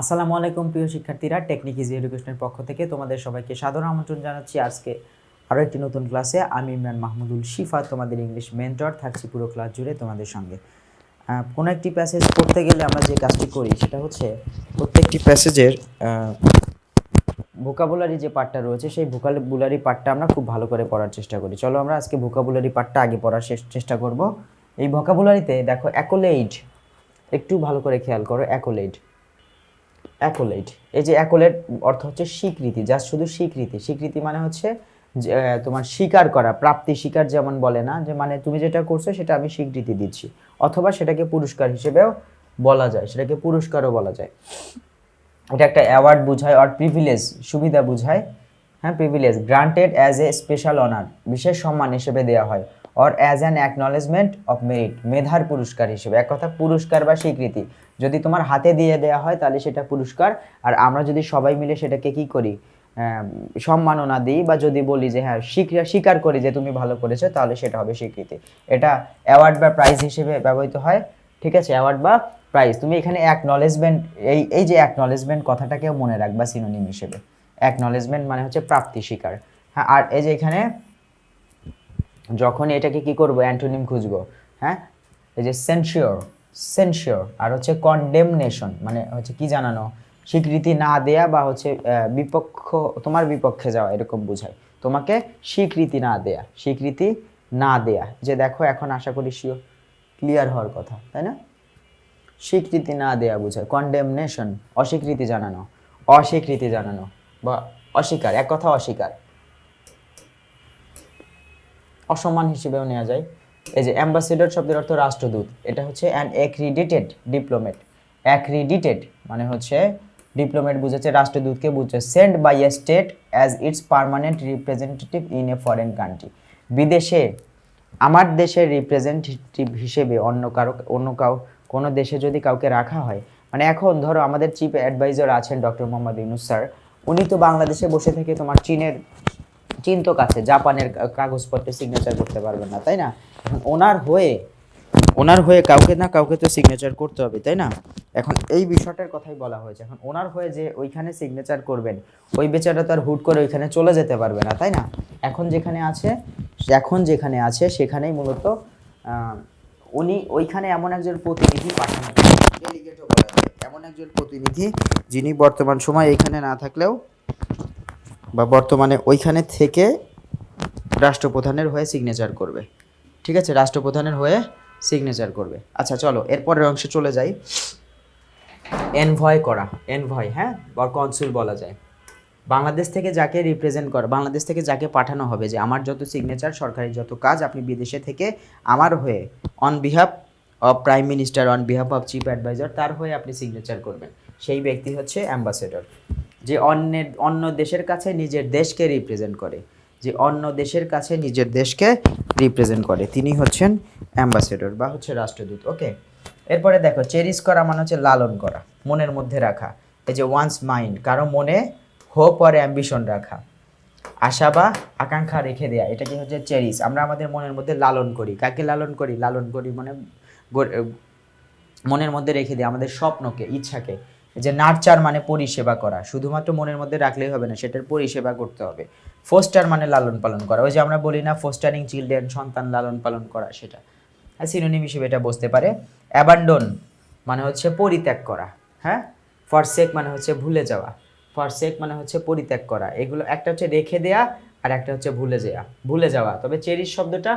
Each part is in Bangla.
আসসালামু আলাইকুম প্রিয় শিক্ষার্থীরা, টেকনিক ইজি এডুকেশনের পক্ষ থেকে তোমাদের সবাইকে সাদর আমন্ত্রণ জানাচ্ছি আজকে আরও একটি নতুন ক্লাসে। আমি ইমরান মাহমুদুল শিফা, তোমাদের ইংলিশ মেন্টর, থাকছি পুরো ক্লাস জুড়ে তোমাদের সঙ্গে। কোনো একটি প্যাসেজ পড়তে গেলে আমরা যে কাজটি করি সেটা হচ্ছে প্রত্যেকটি প্যাসেজের ভোকাবুলারি যে পার্টটা রয়েছে সেই ভোকাবুলারি পার্টটা আমরা খুব ভালো করে পড়ার চেষ্টা করি। চলো আমরা আজকে ভোকাবুলারি পার্টটা আগে পড়ার চেষ্টা করব। এই ভোকাবুলারিতে দেখো অ্যাকোলেড, একটু ভালো করে খেয়াল করো। অ্যাকোলেড, অ্যাকোলেড, এই যে অ্যাকোলেড অর্থ হচ্ছে স্বীকৃতি, জাস্ট শুধু স্বীকৃতি। স্বীকৃতি মানে হচ্ছে তোমার স্বীকার করা, প্রাপ্তি স্বীকার যেমন বলে না, যে মানে তুমি যেটা করছো সেটা আমি স্বীকৃতি দিচ্ছি, অথবা সেটাকে পুরস্কার হিসেবেও বলা যায়, সেটাকে পুরস্কারও বলা যায়। এটা একটা অ্যাওয়ার্ড বোঝায়, আর প্রিভিলেজ সুবিধা বোঝায়। হ্যাঁ, privilege granted as a special honour, বিশেষ সম্মান হিসেবে দেওয়া হয়। Or as an acknowledgement of merit, মেধার পুরস্কার হিসেবে। এক কথা পুরস্কার বা স্বীকৃতি যদি তোমার হাতে দিয়ে দেওয়া হয় তাহলে সেটা পুরস্কার, আর আমরা যদি সবাই মিলে সেটাকে কি করি, সম্মাননা দিই, বা যদি বলি যে হ্যাঁ স্বীকার করি যে তুমি ভালো করেছো, তাহলে সেটা হবে স্বীকৃতি। এটা অ্যাওয়ার্ড বা প্রাইজ হিসেবে ব্যবহৃত হয়। ঠিক আছে, অ্যাওয়ার্ড বা প্রাইজ। তুমি এখানে অ্যাকনলেজমেন্ট, এই যে অ্যাকনলেজমেন্ট কথাটাকেও মনে রাখবা সিনোনিম হিসেবে। অ্যাকনলেজমেন্ট মানে হচ্ছে প্রাপ্তি স্বীকার। হ্যাঁ, আর এই যে এখানে যখন এটাকে কি করব, অ্যান্টোনিম খুঁজবো। হ্যাঁ, এই যে সেনশিওর, সেনশিওর, আর হচ্ছে কন্ডেমনেশন মানে হচ্ছে কি জানানো, স্বীকৃতি না দেয়া বা হচ্ছে বিপক্ষ, তোমার বিপক্ষে যাওয়া, এরকম বোঝায়। তোমাকে স্বীকৃতি না দেয়া, স্বীকৃতি না দেয়া। যে দেখো এখন আশা করি ক্লিয়ার হওয়ার কথা, তাই না? স্বীকৃতি না দেয়া বোঝায়। কন্ডেমনেশন অস্বীকৃতি জানানো, অস্বীকৃতি জানানো বা অস্বীকার, এক কথা অস্বীকার, অসম্মান হিসেবেও নেওয়া যায়। এই যে অ্যাম্বাসেডর শব্দের অর্থ রাষ্ট্রদূত, এটা হচ্ছে অ্যান অ্যাক্রিডিটেড ডিপ্লোমেট। অ্যাক্রিডিটেড মানে হচ্ছে ডিপ্লোমেট বুঝাচ্ছে, রাষ্ট্রদূতকে বুঝছে। Sent by a state as its permanent representative in a foreign country, বিদেশে আমার দেশের রিপ্রেজেন্টেটিভ হিসেবে কোনো দেশে যদি কাউকে রাখা হয়, মানে এখন ধরো আমাদের চিফ অ্যাডভাইজার আছেন ডক্টর মোহাম্মদ ইউনূস স্যার, উনি তো বাংলাদেশে বসে থেকে তোমার চীন তো কাছে, জাপানের কাগজপত্রে সিগনেচার করতে পারবেন না, তাই না? এখন ওনার হয়ে কাউকে না কাউকে তো সিগনেচার করতে হবে, তাই না? এখন এই বিষয়টার কথাই বলা হয়েছে। এখন ওনার হয়ে যে ওইখানে সিগনেচার করবেন, ওই বেচারা তো আর হুট করে ওইখানে চলে যেতে পারবে না, তাই না? এখন যেখানে আছে সেখানেই মূলত উনি ওইখানে এমন একজন প্রতিনিধি পাঠানো, ডেলিগেটও বলা যায়, এমন একজন প্রতিনিধি যিনি বর্তমান সময় এখানে না থাকলেও বা বর্তমানে ওইখানে থেকে রাষ্ট্রপ্রধানের হয়ে সিগনেচার করবে। ঠিক আছে, রাষ্ট্রপ্রধানের হয়ে সিগনেচার করবে। আচ্ছা চলো এরপরের অংশে চলে যাই। এনভয় করা, এনভয়, হ্যাঁ, বা কনসুল বলা যায়। বাংলাদেশ থেকে যাকে রিপ্রেজেন্ট করা, বাংলাদেশ থেকে যাকে পাঠানো হবে, যে আমার যত সিগনেচার, সরকারি যত কাজ, আপনি বিদেশে থেকে আমার হয়ে on behalf of prime minister, on behalf of chief adviser, তার হয়ে আপনি সিগনেচার করবেন, সেই ব্যক্তি হচ্ছে অ্যাম্বাসেডর। যে অন্য দেশের কাছে নিজের দেশকে রিপ্রেজেন্ট করে, যে অন্য দেশের কাছে নিজের দেশকে রিপ্রেজেন্ট করে, তিনি হচ্ছেন অ্যাম্বাসেডর বা হচ্ছে রাষ্ট্রদূত। ওকে, এরপরে দেখো চেরিশ করা মানে হচ্ছে লালন করা, মনের মধ্যে রাখা। এই যে ওয়ান্স মাইন্ড, কারো মনে হোপ আর অ্যাম্বিশন রাখা, আশা বা আকাঙ্ক্ষা রেখে দেয়া, এটা কি হচ্ছে চেরিশ। আমরা আমাদের মনের মধ্যে লালন করি, কাকে লালন করি? লালন করি মানে মনের মধ্যে রেখে দিই আমাদের স্বপ্নকে, ইচ্ছাকে। যে নার্চার মানে পরিষেবা করা, শুধুমাত্র মনের মধ্যে রাখলেই হবে না, সেটার পরিষেবা করতে হবে। ফোস্টার মানে লালন পালন করা, ওই যে আমরা বলি না ফোস্টারিং চিলড্রেন, সন্তান লালন পালন করা, সেটা। হ্যাঁ, সিনোনিম হিসেবে এটা বসতে পারে। অ্যাবান্ডন মানে হচ্ছে পরিত্যাগ করা। হ্যাঁ, ফরসেক মানে হচ্ছে ভুলে যাওয়া, ফরসেক মানে হচ্ছে পরিত্যাগ করা। এগুলো একটা হচ্ছে রেখে দেয়া, আর একটা হচ্ছে ভুলে যাওয়া। তবে চেরিশ শব্দটা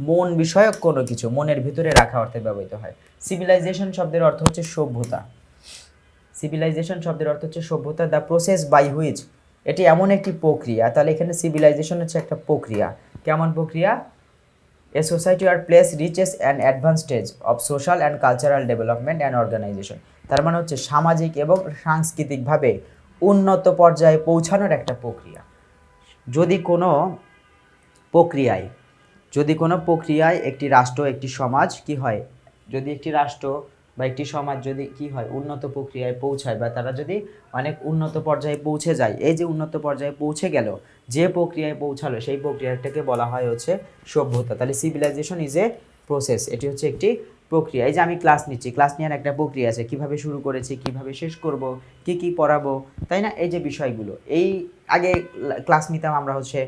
মন বিষয়ক কোনো কিছু মনের ভিতরে রাখা অর্থে ব্যবহৃত হয়। সিভিলাইজেশন শব্দের অর্থ হচ্ছে সভ্যতা। সিভিলাইজেশন শব্দের অর্থ হচ্ছে সভ্যতা। দ্য প্রসেস বাই হুইচ, এটি এমন একটি প্রক্রিয়া। তাহলে এখানে সিভিলাইজেশন হচ্ছে একটা প্রক্রিয়া। কেমন প্রক্রিয়া? A society or place reaches and advance stage of social and cultural development and organization. তার মানে হচ্ছে সামাজিক এবং সাংস্কৃতিকভাবে উন্নত পর্যায়ে পৌঁছানোর একটা প্রক্রিয়া। যদি কোনো প্রক্রিয়ায় একটি রাষ্ট্র, একটি সমাজ কি হয়, যদি একটি রাষ্ট্র বা একটি সমাজ যদি কি হয়, উন্নত প্রক্রিয়ায় পৌঁছায়, বা তারা যদি অনেক উন্নত পর্যায়ে পৌঁছে যায়, এই যে উন্নত পর্যায়ে পৌঁছে গেল, যে প্রক্রিয়ায় পৌঁছালো, সেই প্রক্রিয়াটাকে বলা হয় হচ্ছে সভ্যতা। তাহলে সিভিলাইজেশন ইজ এ প্রসেস, এটি হচ্ছে একটি প্রক্রিয়া। এই যে আমি ক্লাস নিচ্ছি, ক্লাস নেওয়ার একটা প্রক্রিয়া আছে, কিভাবে শুরু করেছি, কিভাবে শেষ করব, কি কি পড়াবো, তাই না? এই যে বিষয়গুলো, এই আগে ক্লাস নিতাম আমরা হচ্ছে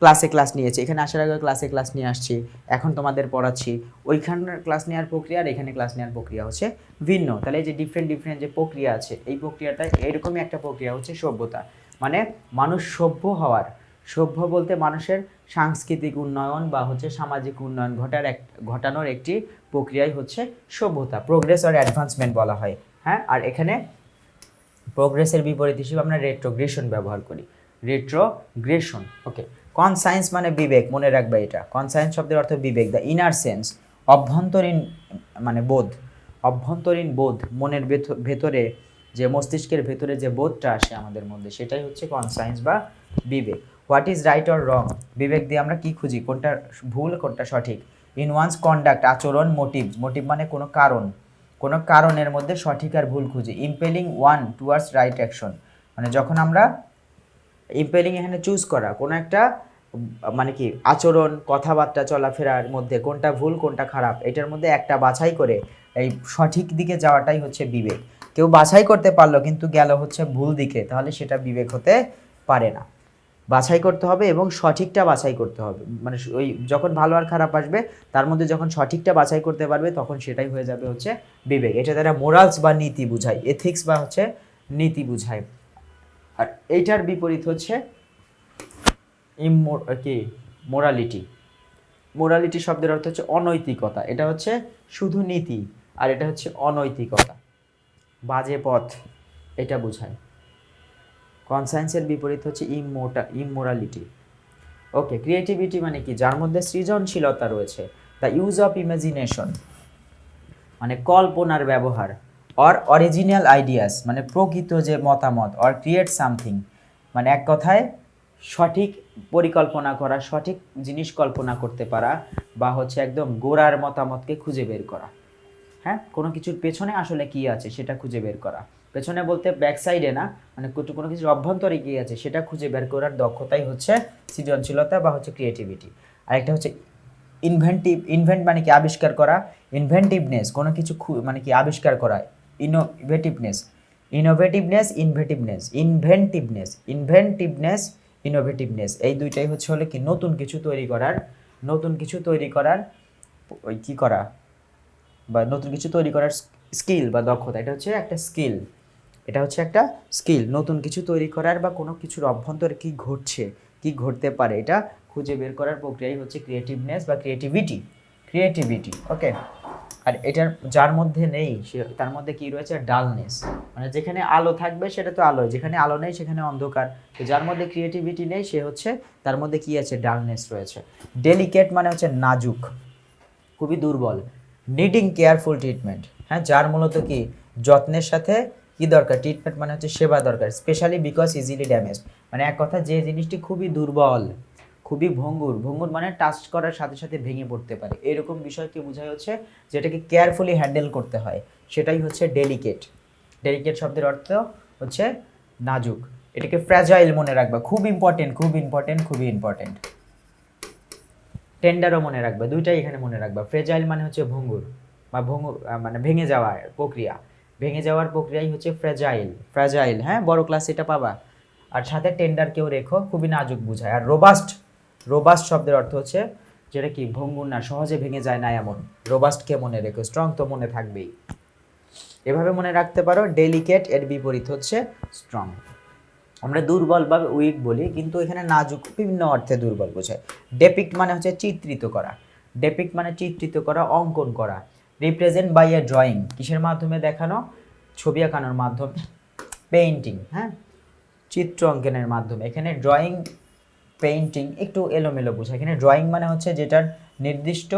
ক্লাস নিয়েছি, এখানে আসার আগে ক্লাস নিয়ে আসছি, এখন তোমাদের পড়াচ্ছি। ওইখানকার ক্লাস নেওয়ার প্রক্রিয়া আর এখানে ক্লাস নেওয়ার প্রক্রিয়া হচ্ছে ভিন্ন। তাহলে এই যে ডিফারেন্ট যে প্রক্রিয়া আছে, এই প্রক্রিয়াটা এরকমই একটা প্রক্রিয়া হচ্ছে সভ্যতা। মানে মানুষ সভ্য হওয়ার, সভ্য বলতে মানুষের সাংস্কৃতিক উন্নয়ন বা হচ্ছে সামাজিক উন্নয়ন ঘটানোর একটি প্রক্রিয়াই হচ্ছে সভ্যতা, প্রোগ্রেস আর অ্যাডভান্সমেন্ট বলা হয়। হ্যাঁ, আর এখানে প্রোগ্রেসের বিপরীত হিসেবে আমরা রেট্রোগ্রেশন ব্যবহার করি, রেট্রোগ্রেশন। ওকে, কনসায়েন্স মানে বিবেক, মনে রাখবে এটা। কনসায়েন্স শব্দের অর্থ বিবেক, দ্য ইনার সেন্স, অভ্যন্তরীণ মানে বোধ, অভ্যন্তরীণ বোধ, মনের ভেতরে যে মস্তিষ্কের ভেতরে যে বোধটা আসে আমাদের মধ্যে, সেটাই হচ্ছে কনসায়েন্স বা বিবেক। What is right or wrong, বিবেক দিয়ে আমরা কি খুঁজি, কোনটা ভুল কোনটা সঠিক। ইন ওয়ান্স কন্ডাক্ট, আচরণ, মোটিভ মানে কোনো কারণের মধ্যে সঠিক আর ভুল খুঁজি। Impelling one towards right action, মানে যখন আমরা ইম্পেলিং এখানে চুজ করা কোনো একটা মানে কি আচরণ, কথাবার্তা, চলাফেরার মধ্যে কোনটা ভুল কোনটা খারাপ, এটার মধ্যে একটা বাছাই করে এই সঠিক দিকে যাওয়াটাই হচ্ছে বিবেক। কেউ বাছাই করতে পারলো কিন্তু গেল হচ্ছে ভুল দিকে, তাহলে সেটা বিবেক হতে পারে না। বাছাই করতে হবে এবং সঠিকটা বাছাই করতে হবে, মানে ওই যখন ভালো আর খারাপ আসবে তার মধ্যে যখন সঠিকটা বাছাই করতে পারবে তখন সেটাই হয়ে যাবে হচ্ছে বিবেক। এটা তারা মোরালস বা নীতি বুঝায়, এথিক্স বা হচ্ছে নীতি বুঝায়। আর এইটার বিপরীত হচ্ছে মোরালিটি। মোরালিটি শব্দের অর্থ হচ্ছে অনৈতিকতা, এটা হচ্ছে শুধু নীতি, আর এটা হচ্ছে অনৈতিকতা, বাজে পথ, এটা বোঝায়। কনসায়েন্সের বিপরীত হচ্ছে ইমোরালিটি। ওকে, ক্রিয়েটিভিটি মানে কি, যার মধ্যে সৃজনশীলতা রয়েছে, দ্য ইউজ অফ ইমাজিনেশন মানে কল্পনার ব্যবহার, অর অরিজিনাল আইডিয়াস মানে প্রকৃত যে মতামত, অর ক্রিয়েট সামথিং মানে এক কথায় সঠিক পরিকল্পনা করা, সঠিক জিনিস কল্পনা করতে পারা, বা হচ্ছে একদম গোড়ার মতামতকে খুঁজে বের করা। হ্যাঁ, কোনো কিছুর পেছনে আসলে কি আছে সেটা খুঁজে বের করা, পেছনে বলতে ব্যাক সাইডে না, মানে কোনো কিছুর অভ্যন্তরে কি আছে সেটা খুঁজে বের করার দক্ষতাই হচ্ছে সৃজনশীলতা বা হচ্ছে ক্রিয়েটিভিটি। আরেকটা হচ্ছে ইনভেন্ট মানে কি আবিষ্কার করা, ইনভেন্টিভনেস কোনো কিছু মানে কি আবিষ্কার করা, ইনোভেটিভনেস এই দুইটাই হচ্ছে হলে কি নতুন কিছু তৈরি করার ওই কি করা বা নতুন কিছু তৈরি করার স্কিল বা দক্ষতা। এটা হচ্ছে একটা স্কিল, নতুন কিছু তৈরি করার বা কোনো কিছুর অভ্যন্তরে কি ঘটছে, কি ঘটতে পারে, এটা খুঁজে বের করার প্রক্রিয়াই হচ্ছে ক্রিয়েটিভনেস বা ক্রিয়েটিভিটি। ওকে, আর এটার যার মধ্যে নেই তার মধ্যে কি রয়েছে, ডালনেস, মানে যেখানে আলো থাকবে সেটা তো আলো, যেখানে আলো নেই সেখানে অন্ধকার। তো যার মধ্যে ক্রিয়েটিভিটি নেই সে হচ্ছে, তার মধ্যে কি আছে, ডালনেস রয়েছে। ডেলিকেট মানে হচ্ছে নাজুক, খুবই দুর্বল। নিডিং কেয়ারফুল ট্রিটমেন্ট, হ্যাঁ, যার মূলত কি যত্নের সাথে কি দরকার, ট্রিটমেন্ট মানে হচ্ছে সেবা দরকার। স্পেশালি বিকজ ইজিলি ড্যামেজ মানে এক কথা যে জিনিসটি খুবই দুর্বল, খুবই ভঙ্গুর মানে টাচ করার সাথে সাথে ভেঙে পড়তে পারে, এরকম বিষয়কে বোঝায় হচ্ছে যেটাকে কেয়ারফুলি হ্যান্ডেল করতে হয়, সেটাই হচ্ছে ডেলিকেট। শব্দের অর্থ হচ্ছে নাজুক। এটাকে ফ্র্যাজাইল মনে রাখবা, খুব ইম্পর্টেন্ট। টেন্ডারও মনে রাখবে, দুইটাই এখানে মনে রাখবা। ফ্রেজাইল মানে হচ্ছে ভঙ্গুর মানে ভেঙে যাওয়ার প্রক্রিয়াই হচ্ছে ফ্রেজাইল। হ্যাঁ, বড় ক্লাস এটা পাবা। আর সাথে টেন্ডার কেউ রেখো, খুবই নাজুক বুঝায়। আর রোবাস্ট শব্দের অর্থ হচ্ছে যেটা কি ভঙ্গুর না, সহজে ভেঙে যায় না এমন। রোবাস্টকে মনে রেখো, স্ট্রং তো মনে থাকবেই, এভাবে মনে রাখতে পারো। ডেলিকেট এর বিপরীত হচ্ছে স্ট্রং। আমরা দুর্বল বা উইক বলি, কিন্তু এখানে নাজুক বিভিন্ন অর্থে দুর্বল বোঝায়। ডেপিক্ট মানে হচ্ছে চিত্রিত করা, অঙ্কন করা। রিপ্রেজেন্ট বাই এ ড্রয়িং, কিসের মাধ্যমে দেখানো, ছবি আঁকানোর মাধ্যমে। পেইন্টিং, হ্যাঁ, চিত্র অঙ্কনের মাধ্যমে। এখানে ড্রয়িং পেইন্টিং একটু এলোমেলো বোঝায়। এখানে ড্রয়িং মানে হচ্ছে যেটার নির্দিষ্ট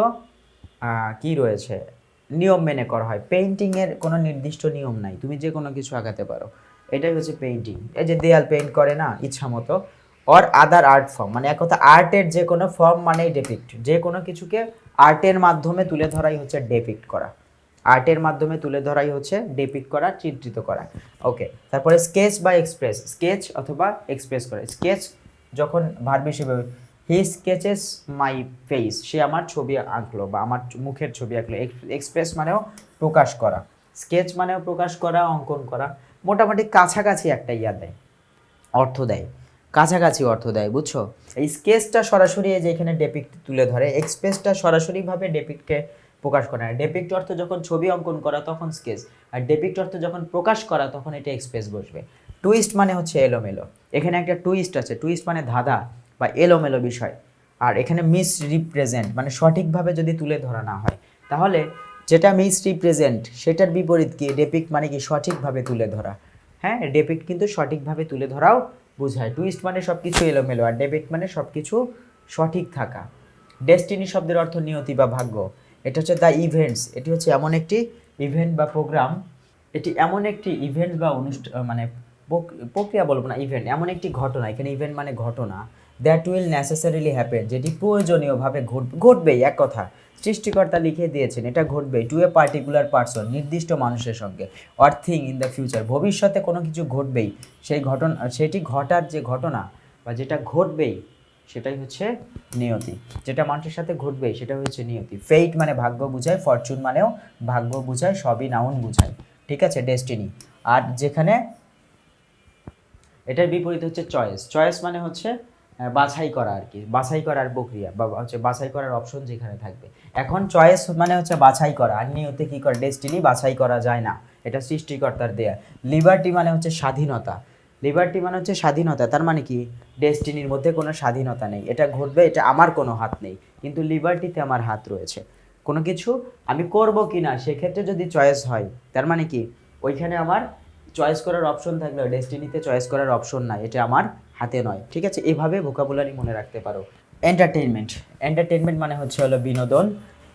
কি রয়েছে, নিয়ম মেনে করা হয়। পেইন্টিংয়ের কোনো নির্দিষ্ট নিয়ম নাই, তুমি যে কোনো কিছু আঁকাতে পারো, এটাই হচ্ছে পেইন্টিং। এই যে দেয়াল পেইন্ট করে না ইচ্ছা মতো। অর আদার আর্ট ফর্ম মানে এক কথা আর্টের যে কোনো ফর্ম মানেই ডেপিক্ট, যে কোনো কিছুকে আর্টের মাধ্যমে তুলে ধরাই হচ্ছে ডেপিক্ট করা, চিত্রিত করা। ওকে, তারপরে স্কেচ বা এক্সপ্রেস, স্কেচ অথবা এক্সপ্রেস করে। স্কেচ যখন ভার্ব হিসেবে হি স্কেচেস মাই ফেস, সে আমার ছবি আঁকলো বা আমার মুখের ছবি আঁকলো। এক্সপ্রেস মানেও প্রকাশ করা, স্কেচ মানেও প্রকাশ করা, অঙ্কন করা, মোটামুটি কাছাকাছি একটা দেয়, অর্থ দেয়, কাছাকাছি অর্থ দেয়, বুঝছো? এই স্কেচটা সরাসরি এই যে এখানে ডেপিক্ট তুলে ধরে, এক্সপ্রেসটা সরাসরিভাবে ডেপিক্টকে প্রকাশ করে না। ডেপিক্ট অর্থ যখন ছবি অঙ্কন করা তখন স্কেচ, আর ডেপিক্ট অর্থ যখন প্রকাশ করা তখন এটা এক্সপ্রেস বসবে। টুইস্ট মানে হচ্ছে এলোমেলো, এখানে একটা টুইস্ট আছে, টুইস্ট মানে ধাঁধা বা এলোমেলো বিষয়। আর এখানে মিস রিপ্রেজেন্ট মানে সঠিকভাবে যদি তুলে ধরা না হয়, তাহলে যেটা মিস রিপ্রেজেন্ট সেটার বিপরীত কি? ডেপিক্ট মানে কি? সঠিকভাবে তুলে ধরা। হ্যাঁ, ডেপিক্ট কিন্তু সঠিকভাবে তুলে ধরাও বোঝায়। টুইস্ট মানে সব কিছু এলোমেলো, আর ডেপিক্ট মানে সব কিছু সঠিক থাকা। ডেস্টিনি শব্দের অর্থ নিয়তি বা ভাগ্য। এটা হচ্ছে দ্য ইভেন্টস, এটি হচ্ছে এমন একটি ইভেন্ট বা প্রোগ্রাম, এটি এমন একটি ইভেন্ট বা অনুষ্ঠান, মানে প্রক্রিয়া বলবো না, ইভেন্ট এমন একটি ঘটনা, এখানে ইভেন্ট মানে ঘটনা, দ্যাট উইল নেসেসারিলি হ্যাপেন, যেটি প্রয়োজনীয়ভাবে ঘটবেই, এক কথা সৃষ্টিকর্তা লিখে দিয়েছেন এটা ঘটবেই, টু এ পার্টিকুলার পার্সন, নির্দিষ্ট মানুষের সঙ্গে, or thing in the future, ভবিষ্যতে কোনো কিছু ঘটবেই, সেই ঘটনা, সেটি ঘটার যে ঘটনা বা যেটা ঘটবেই সেটাই হচ্ছে নিয়তি, যেটা মানুষের সাথে ঘটবেই সেটা হচ্ছে নিয়তি। ফেইট মানে ভাগ্য বোঝায়, ফরচুন মানেও ভাগ্য বোঝায়, সবই নাউন বোঝায়, ঠিক আছে, ডেস্টিনি। আর যেখানে এটার বিপরীত হচ্ছে চয়েস, চয়েস মানে হচ্ছে বাছাই করা আর কি, বাছাই করার প্রক্রিয়া বা হচ্ছে বাছাই করার অপশন যেখানে থাকবে। এখন চয়েস মানে হচ্ছে বাছাই করা, আর নিয়তি কী করে? ডেস্টিনি, বাছাই করা যায় না, এটা সৃষ্টিকর্তার দেয়া। লিবার্টি মানে হচ্ছে স্বাধীনতা, লিবার্টি মানে হচ্ছে স্বাধীনতা, তার মানে কি? ডেস্টিনির মধ্যে কোনো স্বাধীনতা নেই, এটা ঘটবে, এটা আমার কোনো হাত নেই, কিন্তু লিবার্টিতে আমার হাত রয়েছে। কোনো কিছু আমি করব কি না সেক্ষেত্রে যদি চয়েস হয়, তার মানে কি? ওইখানে আমার চয়েস করার অপশন থাকলেও ডেস্টিনিতে চয়েস করার অপশন নাই, এটা আমার হাতে নয়, ঠিক আছে? এভাবে ভোকাবুলারি মনে রাখতে পারো। এন্টারটেইনমেন্ট, এন্টারটেইনমেন্ট মানে হচ্ছে হলো বিনোদন।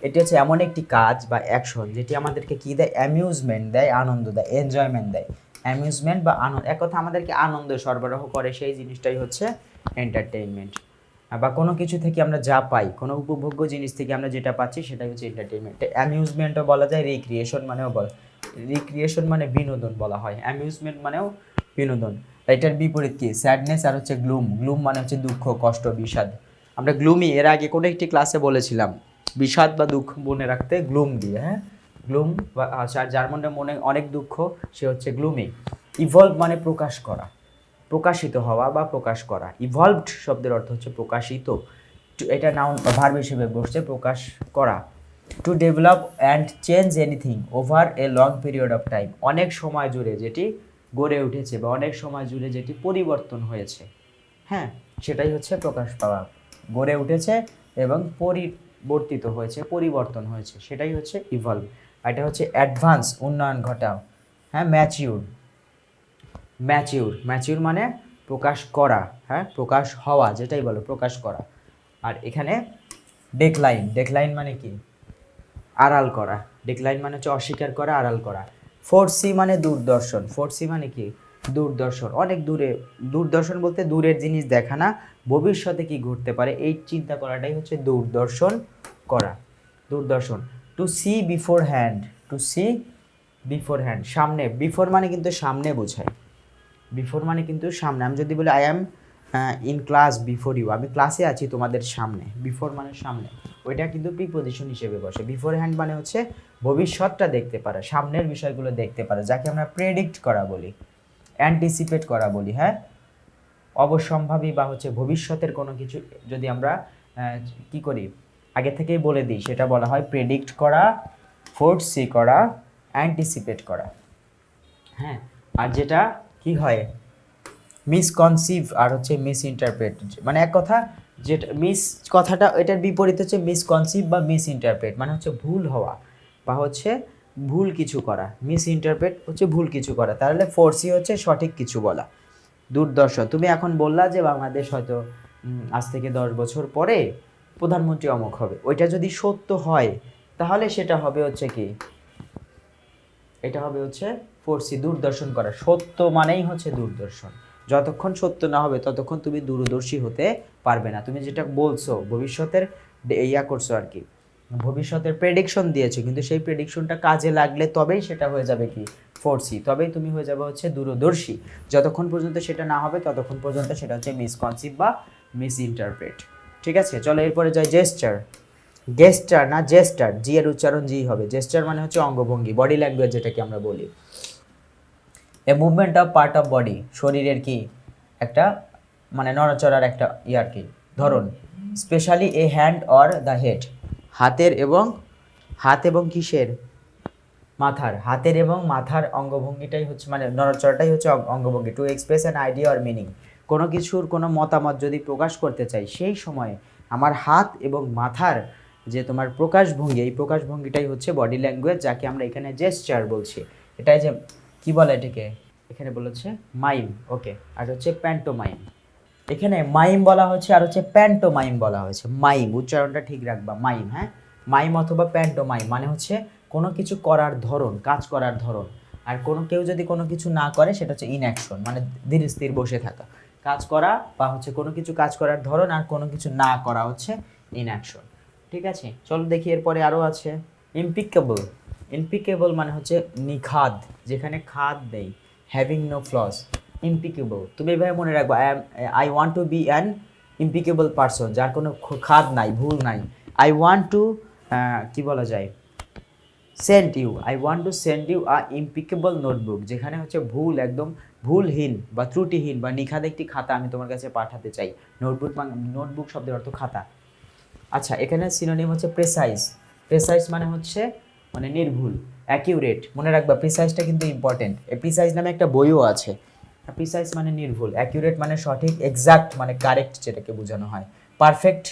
এটি হচ্ছে এমন একটি কাজ বা অ্যাকশন যেটি আমাদেরকে কী দেয়? অ্যামিউজমেন্ট দেয়, আনন্দ দেয়, এনজয়মেন্ট দেয়। অ্যামিউজমেন্ট বা আনন্দ, এক কথা আমাদেরকে আনন্দ সরবরাহ করে, সেই জিনিসটাই হচ্ছে এন্টারটেইনমেন্ট। বা কোনো কিছু থেকে আমরা যা পাই, কোনো উপভোগ্য জিনিস থেকে আমরা যেটা পাচ্ছি সেটাই হচ্ছে এন্টারটেইনমেন্ট। অ্যামিউজমেন্টও বলা যায়, রিক্রিয়েশন মানেও রিক্রিয়েশন মানে বিনোদন বলা হয়, অ্যামিউজমেন্ট মানেও বিনোদন। এটার বিপরীত কি? স্যাডনেস আর হচ্ছে গ্লুম, গ্লুম মানে হচ্ছে দুঃখ, কষ্ট, বিষাদ। আমরা গ্লুমি এর আগে কোনো একটি ক্লাসে বলেছিলাম, বিষাদ বা দুঃখ মনে রাখতে গ্লুম দিয়ে, হ্যাঁ, গ্লুম বা যার মনে অনেক দুঃখ সে হচ্ছে গ্লুমি। ইভলভ মানে প্রকাশ করা, প্রকাশিত হওয়া বা প্রকাশ করা। ইভলভড শব্দের অর্থ হচ্ছে প্রকাশিত, এটা নাউন বা ভার্ব হিসেবে বসছে, প্রকাশ করা। To develop and change anything over a long period of time, অনেক সময় জুড়ে যেটি গড়ে উঠেছে বা অনেক সময় জুড়ে যেটি পরিবর্তন হয়েছে, হ্যাঁ, সেটাই হচ্ছে প্রকাশ পাওয়া। গড়ে উঠেছে এবং পরিবর্তিত হয়েছে, পরিবর্তন হয়েছে, সেটাই হচ্ছে ইভলভ। এটা হচ্ছে অ্যাডভান্স, উন্নয়ন ঘটাও, হ্যাঁ। ম্যাচিউর, ম্যাচিউর মানে প্রকাশ করা, হ্যাঁ, প্রকাশ হওয়া, যেটাই বলো প্রকাশ করা। আর এখানে ডেক্লাইন, ডেক্লাইন মানে কি? আড়াল করা, ডিক্লাইন মানে হচ্ছে অস্বীকার করা, আড়াল করা। ফোরসি মানে দূরদর্শন, ফোরসি মানে কি? দূরদর্শন, অনেক দূরে, দূরদর্শন বলতে দূরের জিনিস দেখা না, ভবিষ্যতে কি ঘটতে পারে এই চিন্তা করাটাই হচ্ছে দূরদর্শন করা, দূরদর্শন। To see beforehand, to see beforehand, সামনে, বিফোর মানে কিন্তু সামনে বোঝায়, বিফোর মানে কিন্তু সামনে। আমি যদি বলি I am in class before you, আমি ক্লাসে আছি তোমাদের সামনে, বিফোর মানে সামনে, ওইটা কিন্তু প্রিপোজিশন হিসেবে বসে। বিফোর হ্যান্ড মানে হচ্ছে ভবিষ্যৎটা দেখতে পারা, সামনের বিষয়গুলো দেখতে পারা, যাকে আমরা প্রেডিক্ট করা বলি, অ্যান্টিসিপেট করা বলি, হ্যাঁ। অবশ্যম্ভাবী বা হচ্ছে ভবিষ্যতের কোনো কিছু যদি আমরা কি করি, আগে থেকেই বলে দিই, সেটা বলা হয় প্রেডিক্ট করা, ফোরসি করা, অ্যান্টিসিপেট করা, হ্যাঁ। আর যেটা কি হয়, মিসকনসিভ আর হচ্ছে মিস ইন্টারপ্রেট, মানে এক কথা যেটা মিস কথাটা, এটার বিপরীত হচ্ছে মিসকনসিভ বা মিস ইন্টারপ্রেট, মানে হচ্ছে ভুল হওয়া বা হচ্ছে ভুল কিছু করা, মিস ইন্টারপ্রেট হচ্ছে ভুল কিছু করা, তাহলে ফোরসি হচ্ছে সঠিক কিছু বলা। দূরদর্শন, তুমি এখন বললা যে বাংলাদেশ হয়তো আজ থেকে 10 বছর পরে প্রধানমন্ত্রী অমুক হবে, ওইটা যদি সত্য হয় তাহলে সেটা হবে হচ্ছে কি, এটা হবে হচ্ছে ফোরসি, দূরদর্শন করা। সত্য মানেই হচ্ছে দূরদর্শন, যতক্ষণ সত্য না হবে ততক্ষণ তুমি দূরদর্শী হতে পারবে না। তুমি যেটা বলছো ভবিষ্যতের ইয়া করছো আর কি, ভবিষ্যতের প্রেডিকশন দিয়েছো, কিন্তু সেই প্রেডিকশনটা কাজে লাগলে তবেই সেটা হয়ে যাবে কি, ফোরসি, তবেই তুমি হয়ে যাবে হচ্ছে দূরদর্শী। যতক্ষণ পর্যন্ত সেটা না হবে ততক্ষণ পর্যন্ত সেটা হচ্ছে মিসকনসিভ বা মিস ইন্টারপ্রেট, ঠিক আছে, চলো এরপরে যাই জেস্টার। গেস্টার না জেস্টার, জি এর উচ্চারণ জি হবে। জেস্টার মানে হচ্ছে অঙ্গভঙ্গি, বডি ল্যাঙ্গুয়েজ যেটাকে আমরা বলি। এ movement of part of body, শরীরের কি একটা মানে নড়াচড়ার একটা ইয়ার কি ধরন। Specially a hand or the head, হাত এবং কিসের, মাথার, হাতের এবং মাথার অঙ্গভঙ্গিটাই হচ্ছে মানে নড়াচড়াটাই হচ্ছে অঙ্গভঙ্গি। To express an idea or meaning, কোনো কিছুর কোনো মতামত যদি প্রকাশ করতে চাই সেই সময়ে আমার হাত এবং মাথার যে তোমার প্রকাশভঙ্গি, এই প্রকাশভঙ্গিটাই হচ্ছে বডি ল্যাঙ্গুয়েজ, যাকে আমরা এখানে জেস্চার বলছি। এটাই যে কি বলে এটাকে, এখানে বলেছে মাইম, ওকে। আর হচ্ছে প্যান্টোমাইম, এখানে মাইম বলা হচ্ছে আর হচ্ছে প্যান্টোমাইম বলা হয়েছে। মাইম উচ্চারণটা ঠিক রাখবা, মাইম, হ্যাঁ। মাইম অথবা প্যান্টোমাইম মানে হচ্ছে কোনো কিছু করার ধরন, কাজ করার ধরন। আর কেউ যদি কোনো কিছু না করে সেটা হচ্ছে ইনঅ্যাকশন, মানে ধীর স্থির বসে থাকা। কাজ করা বা হচ্ছে কোনো কিছু কাজ করার ধরন, আর কোনো কিছু না করা হচ্ছে ইনঅ্যাকশন। ঠিক আছে, চলো দেখি এরপরে আরও আছে। ইমপিকেবল, ইমপিকেবল মানে হচ্ছে নিখাদ, যেখানে খাদ নেই, হ্যাভিং নো ফ্লস, ইমপিকেবল। তুমি এভাবে মনে রাখবা, I want to be an impeccable person, যার কোনো খাদ নাই, ভুল নাই। আই ওয়ান্ট টু কি বলা যায়, send you, I want to send you a impeccable notebook, যেখানে হচ্ছে ভুল, একদম ভুলহীন বা ত্রুটিহীন বা নিখাদ একটি খাতা আমি তোমার কাছে পাঠাতে চাই। নোটবুক, নোটবুক শব্দের অর্থ খাতা। আচ্ছা, এখানে সিনোনিম হচ্ছে প্রেসাইজ, প্রেসাইজ মানে হচ্ছে মানে নির্ভুল। অ্যাকিউরেট, মনে রাখবা প্রিসাইজটা কিন্তু ইম্পর্টেন্ট। এই প্রিসাইজ নামে একটা বইও আছে। প্রিসাইজ মানে নির্ভুল, অ্যাকিউরেট মানে সঠিক, এক্সাক্ট মানে কারেক্ট যেটাকে বোঝানো হয়। পারফেক্ট,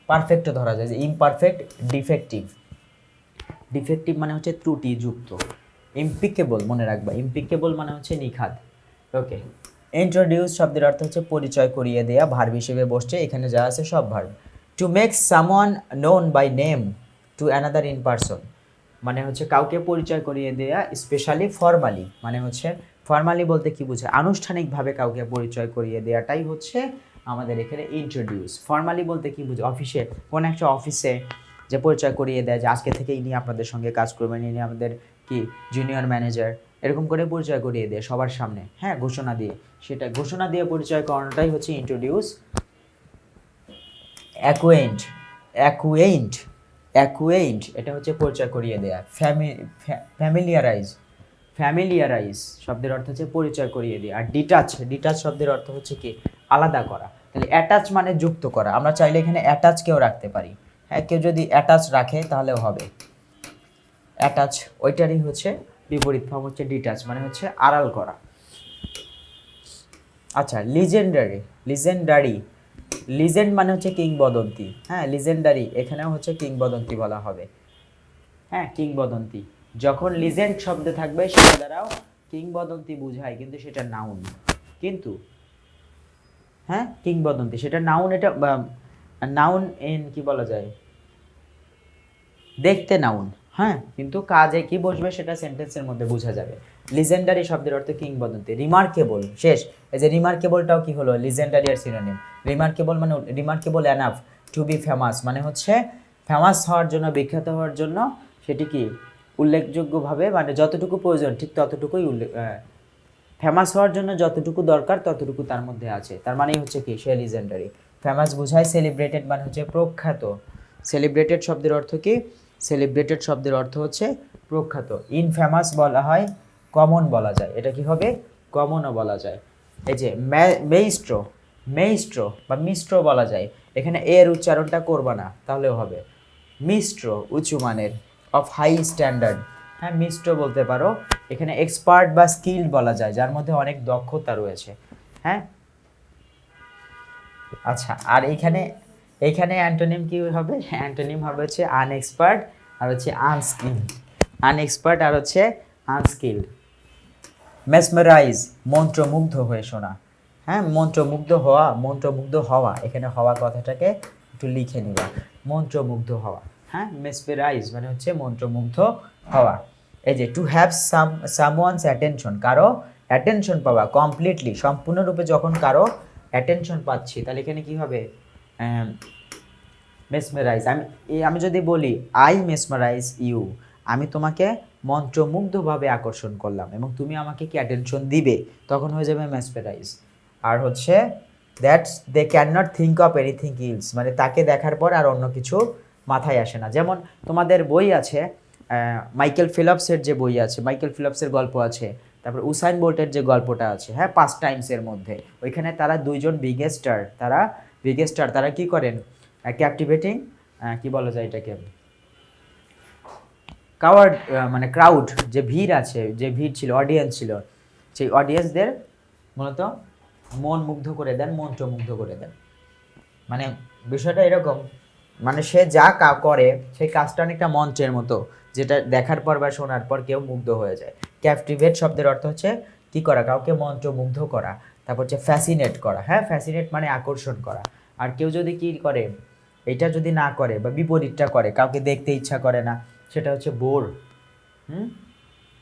পারফেক্টও ধরা যায়, যে ইমপারফেক্ট, ডিফেক্টিভ, ডিফেক্টিভ মানে হচ্ছে ত্রুটিযুক্ত। ইমপিকেবল মনে রাখবা, ইমপিকেবল মানে হচ্ছে নিখাদ। ওকে, ইন্ট্রোডিউস শব্দের অর্থ হচ্ছে পরিচয় করিয়ে দেয়া, ভার্ব হিসেবে বসছে, এখানে যা আছে সব verb. To make someone known by name to another in person, মানে হচ্ছে কাউকে পরিচয় করিয়ে দেয়া, স্পেশালি ফর্মালি, মানে হচ্ছে ফর্মালি বলতে কি বোঝায়, আনুষ্ঠানিকভাবে কাউকে পরিচয় করিয়ে দেওয়াটাই হচ্ছে আমাদের এখানে ইন্ট্রোডিউস। ফর্মালি বলতে কি বোঝায়, অফিসে, কোন একটা অফিসে যে পরিচয় করিয়ে দেয় যে আজকে থেকে ইনি আপনাদের সঙ্গে কাজ করবেন, ইনি আমাদের কি জুনিয়র ম্যানেজার, এরকম করে পরিচয় করিয়ে দেয় সবার সামনে, হ্যাঁ, ঘোষণা দিয়ে। সেটা ঘোষণা দিয়ে পরিচয় করানোটাই হচ্ছে ইন্ট্রোডিউস। অ্যাকুয়েন্ট, অ্যাকুয়েন্ট, অ্যাকুয়েন্ট এটা হচ্ছে পরিচয় করিয়ে দেয়া। ফ্যামিলিয়ারাইজ, ফ্যামিলিয়ারাইজ শব্দের অর্থ হচ্ছে পরিচয় করিয়ে দেয়া। আর ডিটাচ, ডিটাচ শব্দের অর্থ হচ্ছে কি আলাদা করা। তাহলে অ্যাটাচ মানে যুক্ত করা, আমরা চাইলে এখানে অ্যাটাচ কেউ রাখতে পারি, হ্যাঁ, কেউ যদি অ্যাটাচ রাখে তাহলেও হবে। অ্যাটাচ ওইটারই হচ্ছে বিপরীত ফর্ম হচ্ছে ডিটাচ, মানে হচ্ছে আড়াল করা। আচ্ছা, লিজেন্ডারি, লিজেন্ডারি, লিজেন্ড মানে হচ্ছে কিংবদন্তি, হ্যাঁ, লিজেন্ডারি এখানেও হচ্ছে কিংবদন্তি বলা হবে, হ্যাঁ, কিংবদন্তি। যখন লিজেন্ড শব্দে থাকবে সেটা দ্বারাও কিংবদন্তি বোঝায়, কিন্তু সেটা নাউন। কিন্তু হ্যাঁ, কিংবদন্তি সেটা নাউন, এটা নাউন ইন কি বলা যায়, দেখতে নাউন, হ্যাঁ, কিন্তু কাজে কি বসবে সেটা সেন্টেন্সের মধ্যে বোঝা যাবে। লিজেন্ডারি শব্দের অর্থ কিংবদন্তি। রিমার্কেবল, শেষ। এই যে রিমার্কেবলটাও কি হলো, লিজেন্ডারি আর সিনোনিম। রিমার্কেবল মানে remarkable enough to be famous, মানে হচ্ছে ফেমাস হওয়ার জন্য, বিখ্যাত হওয়ার জন্য সেটি কি উল্লেখযোগ্যভাবে, মানে যতটুকু প্রয়োজন ঠিক ততটুকুই ফেমাস হওয়ার জন্য যতটুকু দরকার ততটুকু তার মধ্যে আছে, তার মানেই হচ্ছে কি সে লিজেন্ডারি। ফেমাস বোঝায়, সেলিব্রেটেড মানে হচ্ছে প্রখ্যাত। সেলিব্রেটেড শব্দের অর্থ কি, সেলিব্রেটেড শব্দের অর্থ হচ্ছে প্রখ্যাত। ইনফেমাস বলা হয়, কমন বলা যায়, এটা কি হবে, কমনও বলা যায়। এই যে মেইস্ট্রো, মেইস্ট্রো বা মিস্ট্রো বলা যায়, এখানে এর উচ্চারণটা করবা না তাহলেও হবে। মিস্ট্রো উঁচু মানের, অফ হাই স্ট্যান্ডার্ড, হ্যাঁ, মিস্ট্রো বলতে পারো। এখানে এক্সপার্ট বা স্কিল্ড বলা যায়, যার মধ্যে অনেক দক্ষতা রয়েছে, হ্যাঁ। আচ্ছা, আর এইখানে এইখানে অ্যান্টোনিম কি হবে, অ্যান্টোনিম হবে হচ্ছে আনএক্সপার্ট আর হচ্ছে আনস্কিল্ড, আনএক্সপার্ট আর হচ্ছে আনস্কিল্ড। মেসমেরাইজ মন্ত্রমুগ্ধ হয়ে শোনা, হ্যাঁ, মন্ত্রমুগ্ধ হওয়া, মন্ত্রমুগ্ধ হওয়া, এখানে হওয়া কথাটাকে একটু লিখে নিবা, মন্ত্রমুগ্ধ হওয়া, হ্যাঁ। মেসমেরাইজ মানে হচ্ছে মন্ত্রমুগ্ধ হওয়া। এই যে টু হ্যাভ সামওয়ানস অ্যাটেনশন, কারো অ্যাটেনশন পাওয়া, কমপ্লিটলি সম্পূর্ণরূপে যখন কারো অ্যাটেনশন পাচ্ছি তাহলে এখানে কি হবে, মেসমেরাইজ। আমি যদি বলি আই মেসমেরাইজ ইউ, আমি তোমাকে মন্ত্রমুগ্ধভাবে আকর্ষণ করলাম এবং তুমি আমাকে কি অ্যাটেনশন দিবে, তখন হয়ে যাবে মেসমেরাইজ। আর হচ্ছে that's they can not think of anything else, মানে তাকে দেখার পর আর অন্য কিছু মাথায় আসে না। যেমন তোমাদের বই আছে মাইকেল ফিলপসের যে বই আছে, মাইকেল ফিলপসের গল্প আছে, তারপর উসাইন বোল্টের যে গল্পটা আছে, হ্যাঁ, পাস্ট টাইমসের মধ্যে, ওইখানে তারা দুইজন বিগেস্টার, তারা কি করেন, ক্যাপটিভেটিং, কি বলা যায় এটাকে, কাওয়ার্ড, মানে ক্রাউড, যে ভিড় আছে, যে ভিড় ছিল, অডিয়েন্স ছিল, সেই অডিয়েন্সদের মূলত মন মুগ্ধ করে দেন, মন্ত্রমুগ্ধ করে দেন। মানে বিষয়টা এরকম, মানে সে যা করে সেই কাজটা অনেকটা মঞ্চের মতো, যেটা দেখার পর বা শোনার পর কেউ মুগ্ধ হয়ে যায়। ক্যাপটিভেট শব্দের অর্থ হচ্ছে কি করা, কাউকে মন্ত্রমুগ্ধ করা। তারপর হচ্ছে ফ্যাসিনেট করা, হ্যাঁ, ফ্যাসিনেট মানে আকর্ষণ করা। আর কেউ যদি কি করে, এটা যদি না করে বা বিপরীতটা করে, কাউকে দেখতে ইচ্ছা করে না, সেটা হচ্ছে বোর।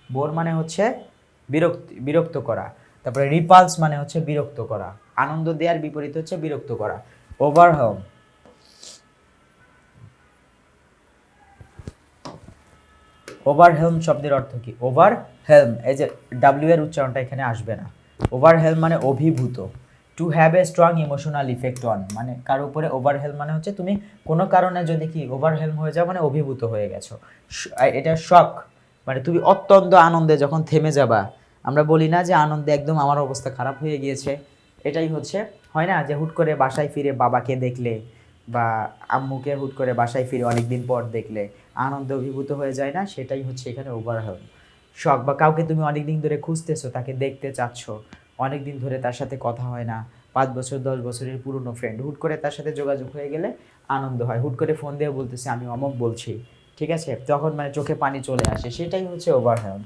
বোর মানে হচ্ছে বিরক্ত করা। তারপরে রিপালস মানে হচ্ছে বিরক্ত করা, আনন্দ দেওয়ার বিপরীত হচ্ছে বিরক্ত করা। ওভারহেলম, ওভারহেলম শব্দের অর্থ কি, ওভারহেলম, এই যে ডাব্লিউ এর উচ্চারণটা এখানে আসবে না। ওভারহেলম মানে অভিভূত। To have a strong emotional effect on, মানে কার উপরে ওভারহেলম মানে হচ্ছে তুমি কোনো কারণে যদি কি ওভারহেলম হয়ে যাও, মানে অভিভূত হয়ে গেছো। এটা শক, মানে তুমি অত্যন্ত আনন্দে যখন থেমে যাবা, আমরা বলি না যে আনন্দে একদম আমার অবস্থা খারাপ হয়ে গিয়েছে, এটাই হচ্ছে, হয় না যে হুট করে বাসায় ফিরে বাবাকে দেখলে বা আম্মুকে হুট করে বাসায় ফিরে অনেকদিন পর দেখলে আনন্দ অভিভূত হয়ে যায় না, সেটাই হচ্ছে এখানে ওভারহেলম। শখ, বা কাউকে তুমি অনেকদিন ধরে খুঁজতেছো, তাকে দেখতে চাচ্ছ, অনেকদিন ধরে তার সাথে কথা হয় না, 5 বছর 10 বছরের পুরনো ফ্রেন্ড, হুট করে তার সাথে যোগাযোগ হয়ে গেলে আনন্দ হয়, হুট করে ফোন দিয়ে বলতেছে আমি অমুক বলছি, ঠিক আছে, তখন মানে চোখে পানি চলে আসে, সেটাই হচ্ছে ওভারহেলম।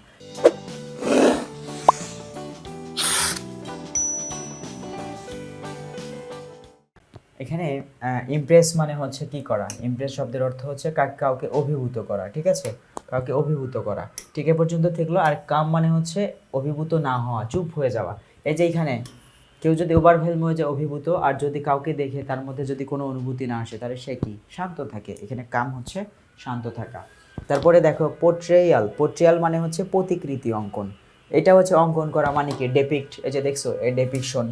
এখানে ইমপ্রেস মানে হচ্ছে কি করা, ইমপ্রেস শব্দের অর্থ হচ্ছে কাউকে অভিভূত করা, ঠিক আছে, কাউকে অভিভূত করা, ঠিক এ পর্যন্ত থাকলো। আর কাম মানে হচ্ছে অভিভূত না হওয়া, চুপ হয়ে যাওয়া। এই যে এখানে কেউ যদি ওভারওয়েলম হয়ে যায়, অভিভূত, আর যদি কাউকে দেখে তার মধ্যে যদি কোনো অনুভূতি না আসে, তাহলে সে কি, শান্ত থাকে। এখানে কাম হচ্ছে শান্ত থাকা। তারপরে দেখো পোর্ট্রেয়াল মানে হচ্ছে প্রতিকৃতি অঙ্কন। এটা হচ্ছে অঙ্কন করা, মানে কি ডেপিক্ট, এই যে দেখছো এই ডেপিকশন,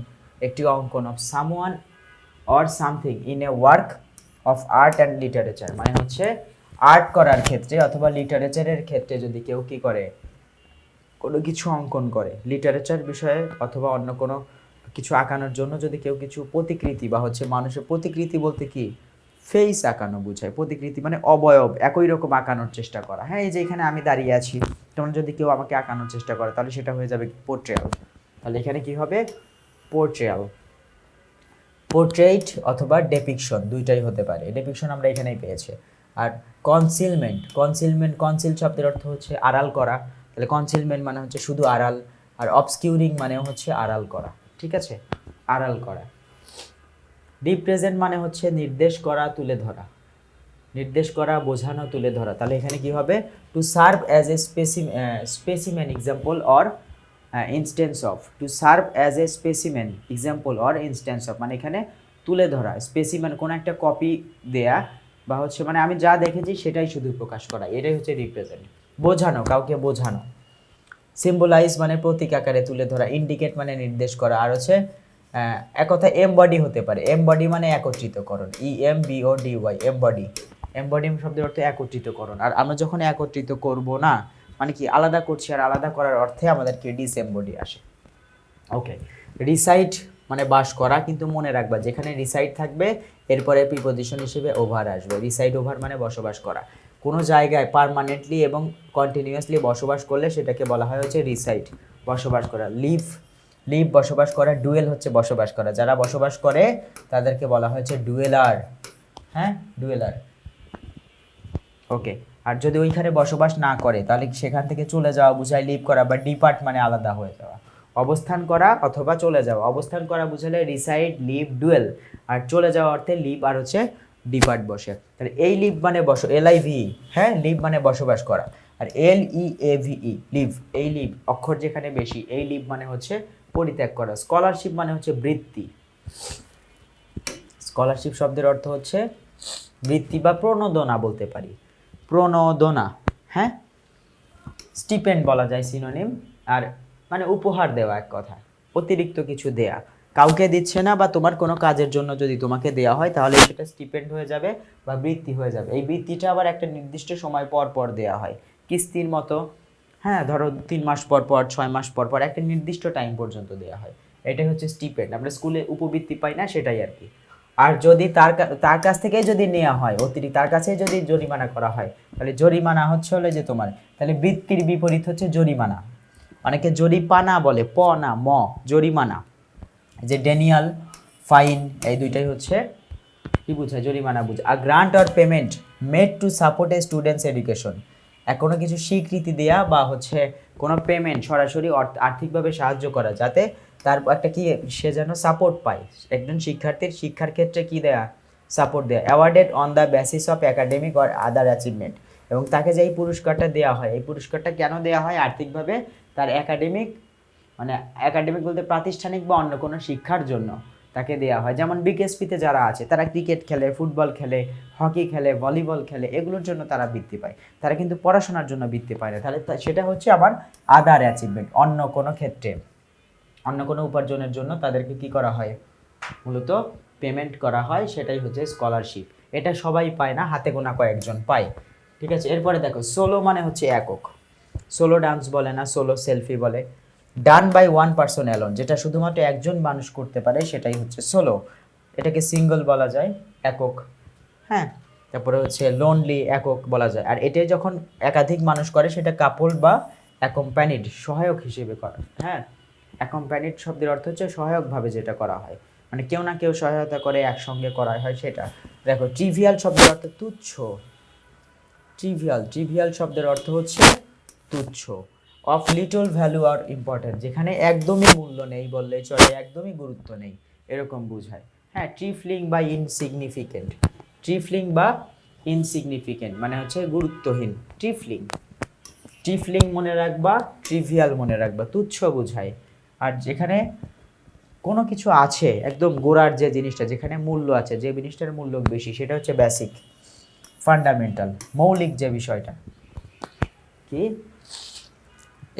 একটি অঙ্কন of someone or something in a work of art and literature, মানে হচ্ছে আর্ট করার ক্ষেত্রে অথবা লিটারেচারের ক্ষেত্রে যদি কেউ কি করে, কোনো কিছু অঙ্কন করে, লিটারেচার বিষয়ে অথবা অন্য কোনো কিছু আঁকানোর জন্য যদি কেউ কিছু প্রতিকৃতি বা হচ্ছে মানুষের প্রতিকৃতি বলতে কি ফেস আঁকানো বোঝায়, প্রতিকৃতি মানে অবয়ব একই রকম আঁকানোর চেষ্টা করা। হ্যাঁ, এই যে এখানে আমি দাঁড়িয়ে আছি, তখন যদি কেউ আমাকে আঁকানোর চেষ্টা করে, তাহলে সেটা হয়ে যাবে পোর্ট্রেয়াল। তাহলে এখানে কি হবে, পোর্ট্রেয়াল। পোর্ট্রেইট অথবা ডেপিকশন দুইটাই হতে পারে, ডেপিকশন আমরা এখানেই পেয়েছি। আর কনসিল শব্দের অর্থ হচ্ছে আড়াল করা, তাহলে কনসিলমেন্ট মানে হচ্ছে শুধু আড়াল। আর অবস্কিউরিং মানে হচ্ছে আড়াল করা, ঠিক আছে, আড়াল করা। রিপ্রেজেন্ট মানে হচ্ছে নির্দেশ করা, তুলে ধরা, নির্দেশ করা, বোঝানো, তুলে ধরা। তাহলে এখানে কি হবে, to serve as a specimen example or instance of, to serve as a specimen example or instance of, মানে এখানে তুলে ধরা, স্পেসিমেন কোনো একটা কপি দেয়া, বা হচ্ছে মানে আমি যা দেখেছি সেটাই শুধু প্রকাশ করা, এটাই হচ্ছে রিপ্রেজেন্ট। বোঝানো, কাউকে বোঝানো। সিম্বলাইজ মানে প্রতীক আকারে তুলে ধরা। ইন্ডিকেট মানে নির্দেশ করা। আর হচ্ছে এক কথা এমবডি হতে পারে, এমবডি মানে একত্রিতকরণ, EMBODY, এমবডি। এমবডি শব্দের অর্থ একত্রিতকরণ। আর আমরা যখন একত্রিত করব না, মানে কি আলাদা করছি, আর আলাদা করার অর্থে আমাদেরকে ডিসএমবডি আসে। ওকে, রিসাইট মানে বাস করা, কিন্তু মনে রাখবা যেখানে রিসাইট থাকবে এরপরে প্রিপোজিশন হিসেবে ওভার আসবে। রিসাইট ওভার মানে বসবাস করা, কোনো জায়গায় পার্মানেন্টলি এবং কন্টিনিউয়াসলি বসবাস করলে সেটাকে বলা হয় হচ্ছে রিসাইট, বসবাস করা। লিভ বসবাস করা, ডুয়েল হচ্ছে বসবাস করা, যারা বসবাস করে তাদেরকে বলা হয়েছে ডুয়েলার, হ্যাঁ, ডুয়েলার। ওকে, আর যদি ওইখানে বসবাস না করে তাহলে সেখান থেকে চলে যাওয়া বুঝায় লিভ করা, বা ডিপার্ট মানে আলাদা হয়ে যাওয়া, অবস্থান করা অথবা চলে যাওয়া। অবস্থান করা বুঝালে রিসাইড, লিভ, ডুয়েল, আর চলে যাওয়া অর্থে লিভ আর হচ্ছে ডিপার্ট বসে। তাহলে এই লিভ মানে LIVE, হ্যাঁ, লিভ মানে বসবাস করা। আর LEAVE, লিভ, এই লিভ অক্ষর যেখানে বেশি, এই লিভ মানে হচ্ছে পরিত্যাগ করা। স্কলারশিপ মানে হচ্ছে বৃত্তি, স্কলারশিপ শব্দের অর্থ হচ্ছে বৃত্তি বা প্রণোদনা বলতে পারি, প্রণোদনা, হ্যাঁ। স্টিপেন্ড বলা যায় সিনোনিম, আর মানে উপহার দেওয়া, এক কথা অতিরিক্ত কিছু দেয়া, কাউকে দিচ্ছে না, বা তোমার কোনো কাজের জন্য যদি তোমাকে দেওয়া হয় তাহলে সেটা স্টিপেন্ড হয়ে যাবে বা বৃত্তি হয়ে যাবে। এই বৃত্তিটা আবার একটা নির্দিষ্ট সময় পর পর দেওয়া হয়, কিস্তির মতো। হ্যাঁ, ধরো 3 মাস পর পর, 6 মাস পর পর, একটা নির্দিষ্ট টাইম পর্যন্ত দেওয়া হয়। এটাই হচ্ছে স্টিপেন্ড। আমরা স্কুলে উপবৃত্তি পাই না, সেটাই আর কি। আর যদি তার কাছ থেকেই যদি নেওয়া হয় অতিরিক্ত, তার কাছে যদি জরিমানা করা হয়, তাহলে জরিমানা হচ্ছে হলো যে তোমার, তাহলে বৃত্তির বিপরীত হচ্ছে জরিমানা। অনেকে জরিপানা বলে, প না ম, জরিমানা। যে ডেনিয়াল, ফাইন, এই দুইটাই হচ্ছে কি বোঝায়, জরিমানা বোঝায়। আর grant or payment made to support a student's education, কোনো কিছু স্বীকৃতি দেয়া বা হচ্ছে কোনো পেমেন্ট সরাসরি আর্থিকভাবে সাহায্য করা, যাতে তার একটা কি সে যেন সাপোর্ট পায়। একজন শিক্ষার্থীর শিক্ষার ক্ষেত্রে কি দেয়া, সাপোর্ট দেয়া। Awarded on the basis of academic or other achievement, এবং তাকে যে এই পুরস্কারটা দেওয়া হয়, এই পুরস্কারটা কেন দেওয়া হয়, আর্থিকভাবে তার একাডেমিক, মানে একাডেমিক বলতে প্রাতিষ্ঠানিক বা অন্য কোনো শিক্ষার জন্য তাকে দেওয়া হয়। যেমন বিকেএসপিতে যারা আছে, তারা ক্রিকেট খেলে, ফুটবল খেলে, হকি খেলে, ভলিবল খেলে, এগুলোর জন্য তারা বৃত্তি পায়। তারা কিন্তু পড়াশোনার জন্য বৃত্তি পায় না। তাহলে সেটা হচ্ছে আবার আদার অ্যাচিভমেন্ট, অন্য কোনো ক্ষেত্রে, অন্য কোনো উপার্জনের জন্য তাদেরকে কি করা হয়, মূলত পেমেন্ট করা হয়, সেটাই হচ্ছে স্কলারশিপ। এটা সবাই পায় না, হাতে গোনা কয়েকজন পায়। ঠিক আছে, এরপরে দেখো সোলো মানে হচ্ছে একক। সোলো ডান্স বলে না, সোলো সেলফি বলে। Done by one person alone, যেটা শুধুমাত্র একজন মানুষ করতে পারে সেটাই হচ্ছে সোলো। এটাকে সিঙ্গল বলা যায়, একক। হ্যাঁ, তারপরে হচ্ছে লোনলি, একক বলা যায়। আর এটাই যখন একাধিক মানুষ করে সেটা কাপল বা অ্যাকম্প্যানিড, সহায়ক হিসেবে করে। হ্যাঁ, অ্যাকম্প্যানিড শব্দের অর্থ হচ্ছে সহায়কভাবে যেটা করা হয়, মানে কেউ না কেউ সহায়তা করে, একসঙ্গে করা হয় সেটা। দেখো ট্রিভিয়াল শব্দের অর্থ তুচ্ছ। ট্রিভিয়াল, ট্রিভিয়াল শব্দের অর্থ হচ্ছে তুচ্ছ। Of little value or important, যেখানে একদমই মূল্য নেই বললেই চলে, একদমই গুরুত্ব নেই, এরকম বোঝায়। হ্যাঁ, ট্রিফলিং বা ইনসিগনিফিকেন্ট। ট্রিফলিং বা ইনসিগনিফিকেন্ট মানে হচ্ছে গুরুত্বহীন। ট্রিফলিং, ট্রিফলিং মনে রাখবা, ট্রিভিয়াল মনে রাখবা, তুচ্ছ বোঝায়। আর যেখানে কোনো কিছু আছে একদম গোড়ার যে জিনিসটা, যেখানে মূল্য আছে, যে জিনিসটার মূল্য বেশি, সেটা হচ্ছে বেসিক, ফান্ডামেন্টাল, মৌলিক যে বিষয়টা। কি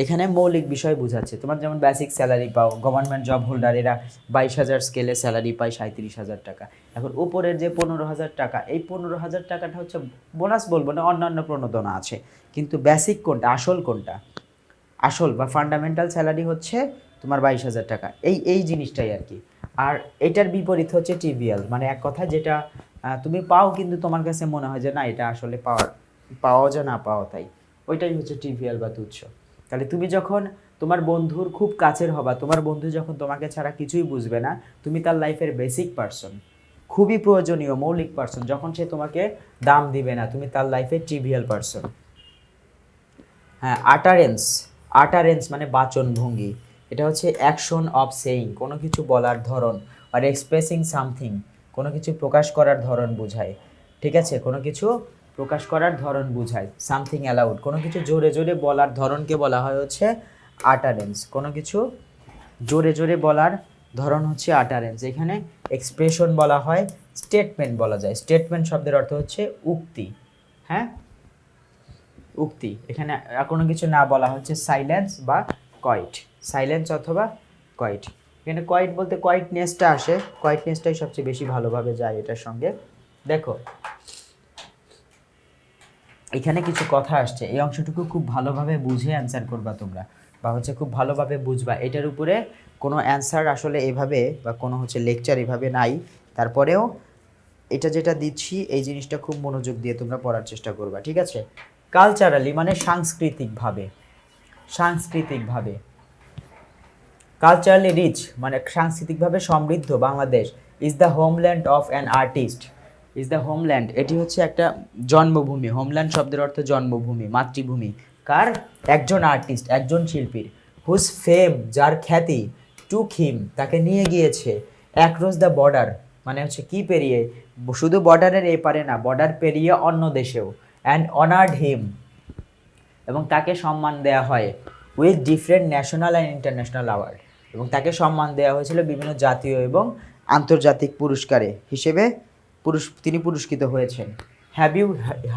এখানে মৌলিক বিষয় বোঝাচ্ছে। তোমার যেমন বেসিক স্যালারি পাও, গভর্নমেন্ট জব হোল্ডার এরা 22,000 স্কেলে স্যালারি পায় 37,000 টাকা। এখন উপরের যে 15,000 টাকা, এই 15,000 টাকাটা হচ্ছে বোনাস বলবো না, অন্যান্য প্রণোদনা আছে। কিন্তু বেসিক কোনটা, আসল কোনটা, আসল বা ফান্ডামেন্টাল স্যালারি হচ্ছে তোমার 22,000 টাকা। এই জিনিসটাই আর কি। আর এটার বিপরীত হচ্ছে ট্রিভিয়াল, মানে এক কথা যেটা তুমি পাও কিন্তু তোমার কাছে মনে হয় যে না, এটা আসলে পাওয়া যে না পাওয়া তাই, ওইটাই হচ্ছে ট্রিভিয়াল বা তুচ্ছ। তাহলে তুমি যখন তোমার বন্ধুর খুব কাছের হবা, তোমার বন্ধু যখন তোমাকে ছাড়া কিছুই বুঝবে না, তুমি তার লাইফের বেসিক পার্সন, খুবই প্রয়োজনীয় মৌলিক পার্সন, যখন সে তোমাকে দাম দিবে না, তুমি তার লাইফের ট্রিভিয়াল পার্সন। হ্যাঁ, আটারেন্স, আটারেন্স মানে বাচনভঙ্গি। এটা হচ্ছে অ্যাকশন অফ সেইং, কোনো কিছু বলার ধরন, আর এক্সপ্রেসিং সামথিং, কোনো কিছু প্রকাশ করার ধরন বোঝায়। ঠিক আছে, কোনো কিছু প্রকাশ করার ধরন বোঝায়। সামথিং অ্যালাউড, কোনো কিছু জোরে জোরে বলার ধরনকে বলা হয় হচ্ছে আটারেন্স। কোনো কিছু জোরে জোরে বলার ধরন হচ্ছে আটারেন্স। এখানে এক্সপ্রেশন বলা হয়, স্টেটমেন্ট বলা যায়। স্টেটমেন্ট শব্দের অর্থ হচ্ছে উক্তি। হ্যাঁ, উক্তি। এখানে কোনো কিছু না বলা হচ্ছে সাইলেন্স বা কয়েট, সাইলেন্স অথবা কয়েট। এখানে কয়েট বলতে কয়েটনেসটা আসে, কয়েটনেসটাই সবচেয়ে বেশি ভালোভাবে যায় এটার সঙ্গে। দেখো এখানে কিছু কথা আসছে, এই অংশটুকু খুব ভালোভাবে বুঝে অ্যান্সার করবা তোমরা, বা হচ্ছে খুব ভালোভাবে বুঝবা। এটার উপরে কোনো অ্যান্সার আসলে এভাবে বা কোনো হচ্ছে লেকচার এভাবে নাই, তারপরেও এটা যেটা দিচ্ছি এই জিনিসটা খুব মনোযোগ দিয়ে তোমরা পড়ার চেষ্টা করবা। ঠিক আছে, কালচারালি মানে সাংস্কৃতিকভাবে, সাংস্কৃতিকভাবে। কালচারালি রিচ মানে সাংস্কৃতিকভাবে সমৃদ্ধ Bangladesh is the homeland of an artist. Is the homeland, এটি হচ্ছে একটা জন্মভূমি। হোমল্যান্ড শব্দের অর্থ জন্মভূমি, মাতৃভূমি। কার? একজন আর্টিস্ট, একজন শিল্পীর। হুজ ফেম, যার খ্যাতি, টুক হিম, তাকে নিয়ে গিয়েছে, অ্যাক্রস দ্য বর্ডার মানে হচ্ছে কি পেরিয়ে, শুধু বর্ডারের এপারে না, বর্ডার পেরিয়ে অন্য দেশেও। অ্যান্ড অনার্ড হিম, এবং তাকে সম্মান দেওয়া হয় with different national and international award, এবং তাকে সম্মান দেওয়া হয়েছিল বিভিন্ন জাতীয় এবং আন্তর্জাতিক পুরস্কারে হিসেবে তিনি পুরস্কৃত হয়েছেন। Have you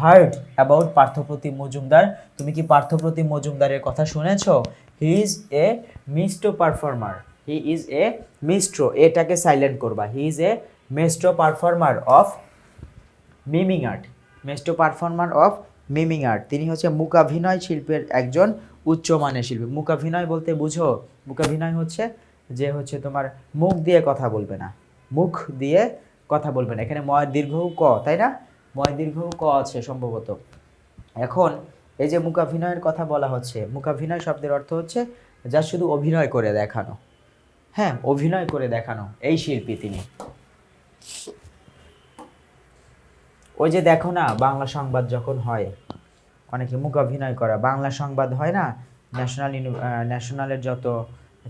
heard about Parthapratim Majumdar? তুমি কি পার্থপ্রতিম মজুমদারের কথা শুনেছ? He is a maestro performer. He is a maestro, এটাকে সাইলেন্ট করবা, he is a maestro performer of miming art, maestro performer of miming art. তিনি হচ্ছে মূকাভিনয় শিল্পের একজন উচ্চমানের শিল্পী। মূকাভিনয় বলতে বুঝো, মূকাভিনয় হচ্ছে যে হচ্ছে তোমার মুখ দিয়ে কথা বলবে না, মুখ দিয়ে কথা বলবে না। এখানে ময় দীর্ঘ ক, তাই না? ময় দীর্ঘ ক আছে সম্ভবত। এখন এই যে মূকাভিনয়ের কথা বলা হচ্ছে, মূকাভিনয় শব্দের অর্থ হচ্ছে যা শুধু অভিনয় করে দেখানো। হ্যাঁ, অভিনয় করে দেখানো, এই শিল্পী তিনি। ওই যে দেখো না বাংলা সংবাদ যখন হয়, অনেকে মূকাভিনয় করা, বাংলা সংবাদ হয় না, ন্যাশনালের যত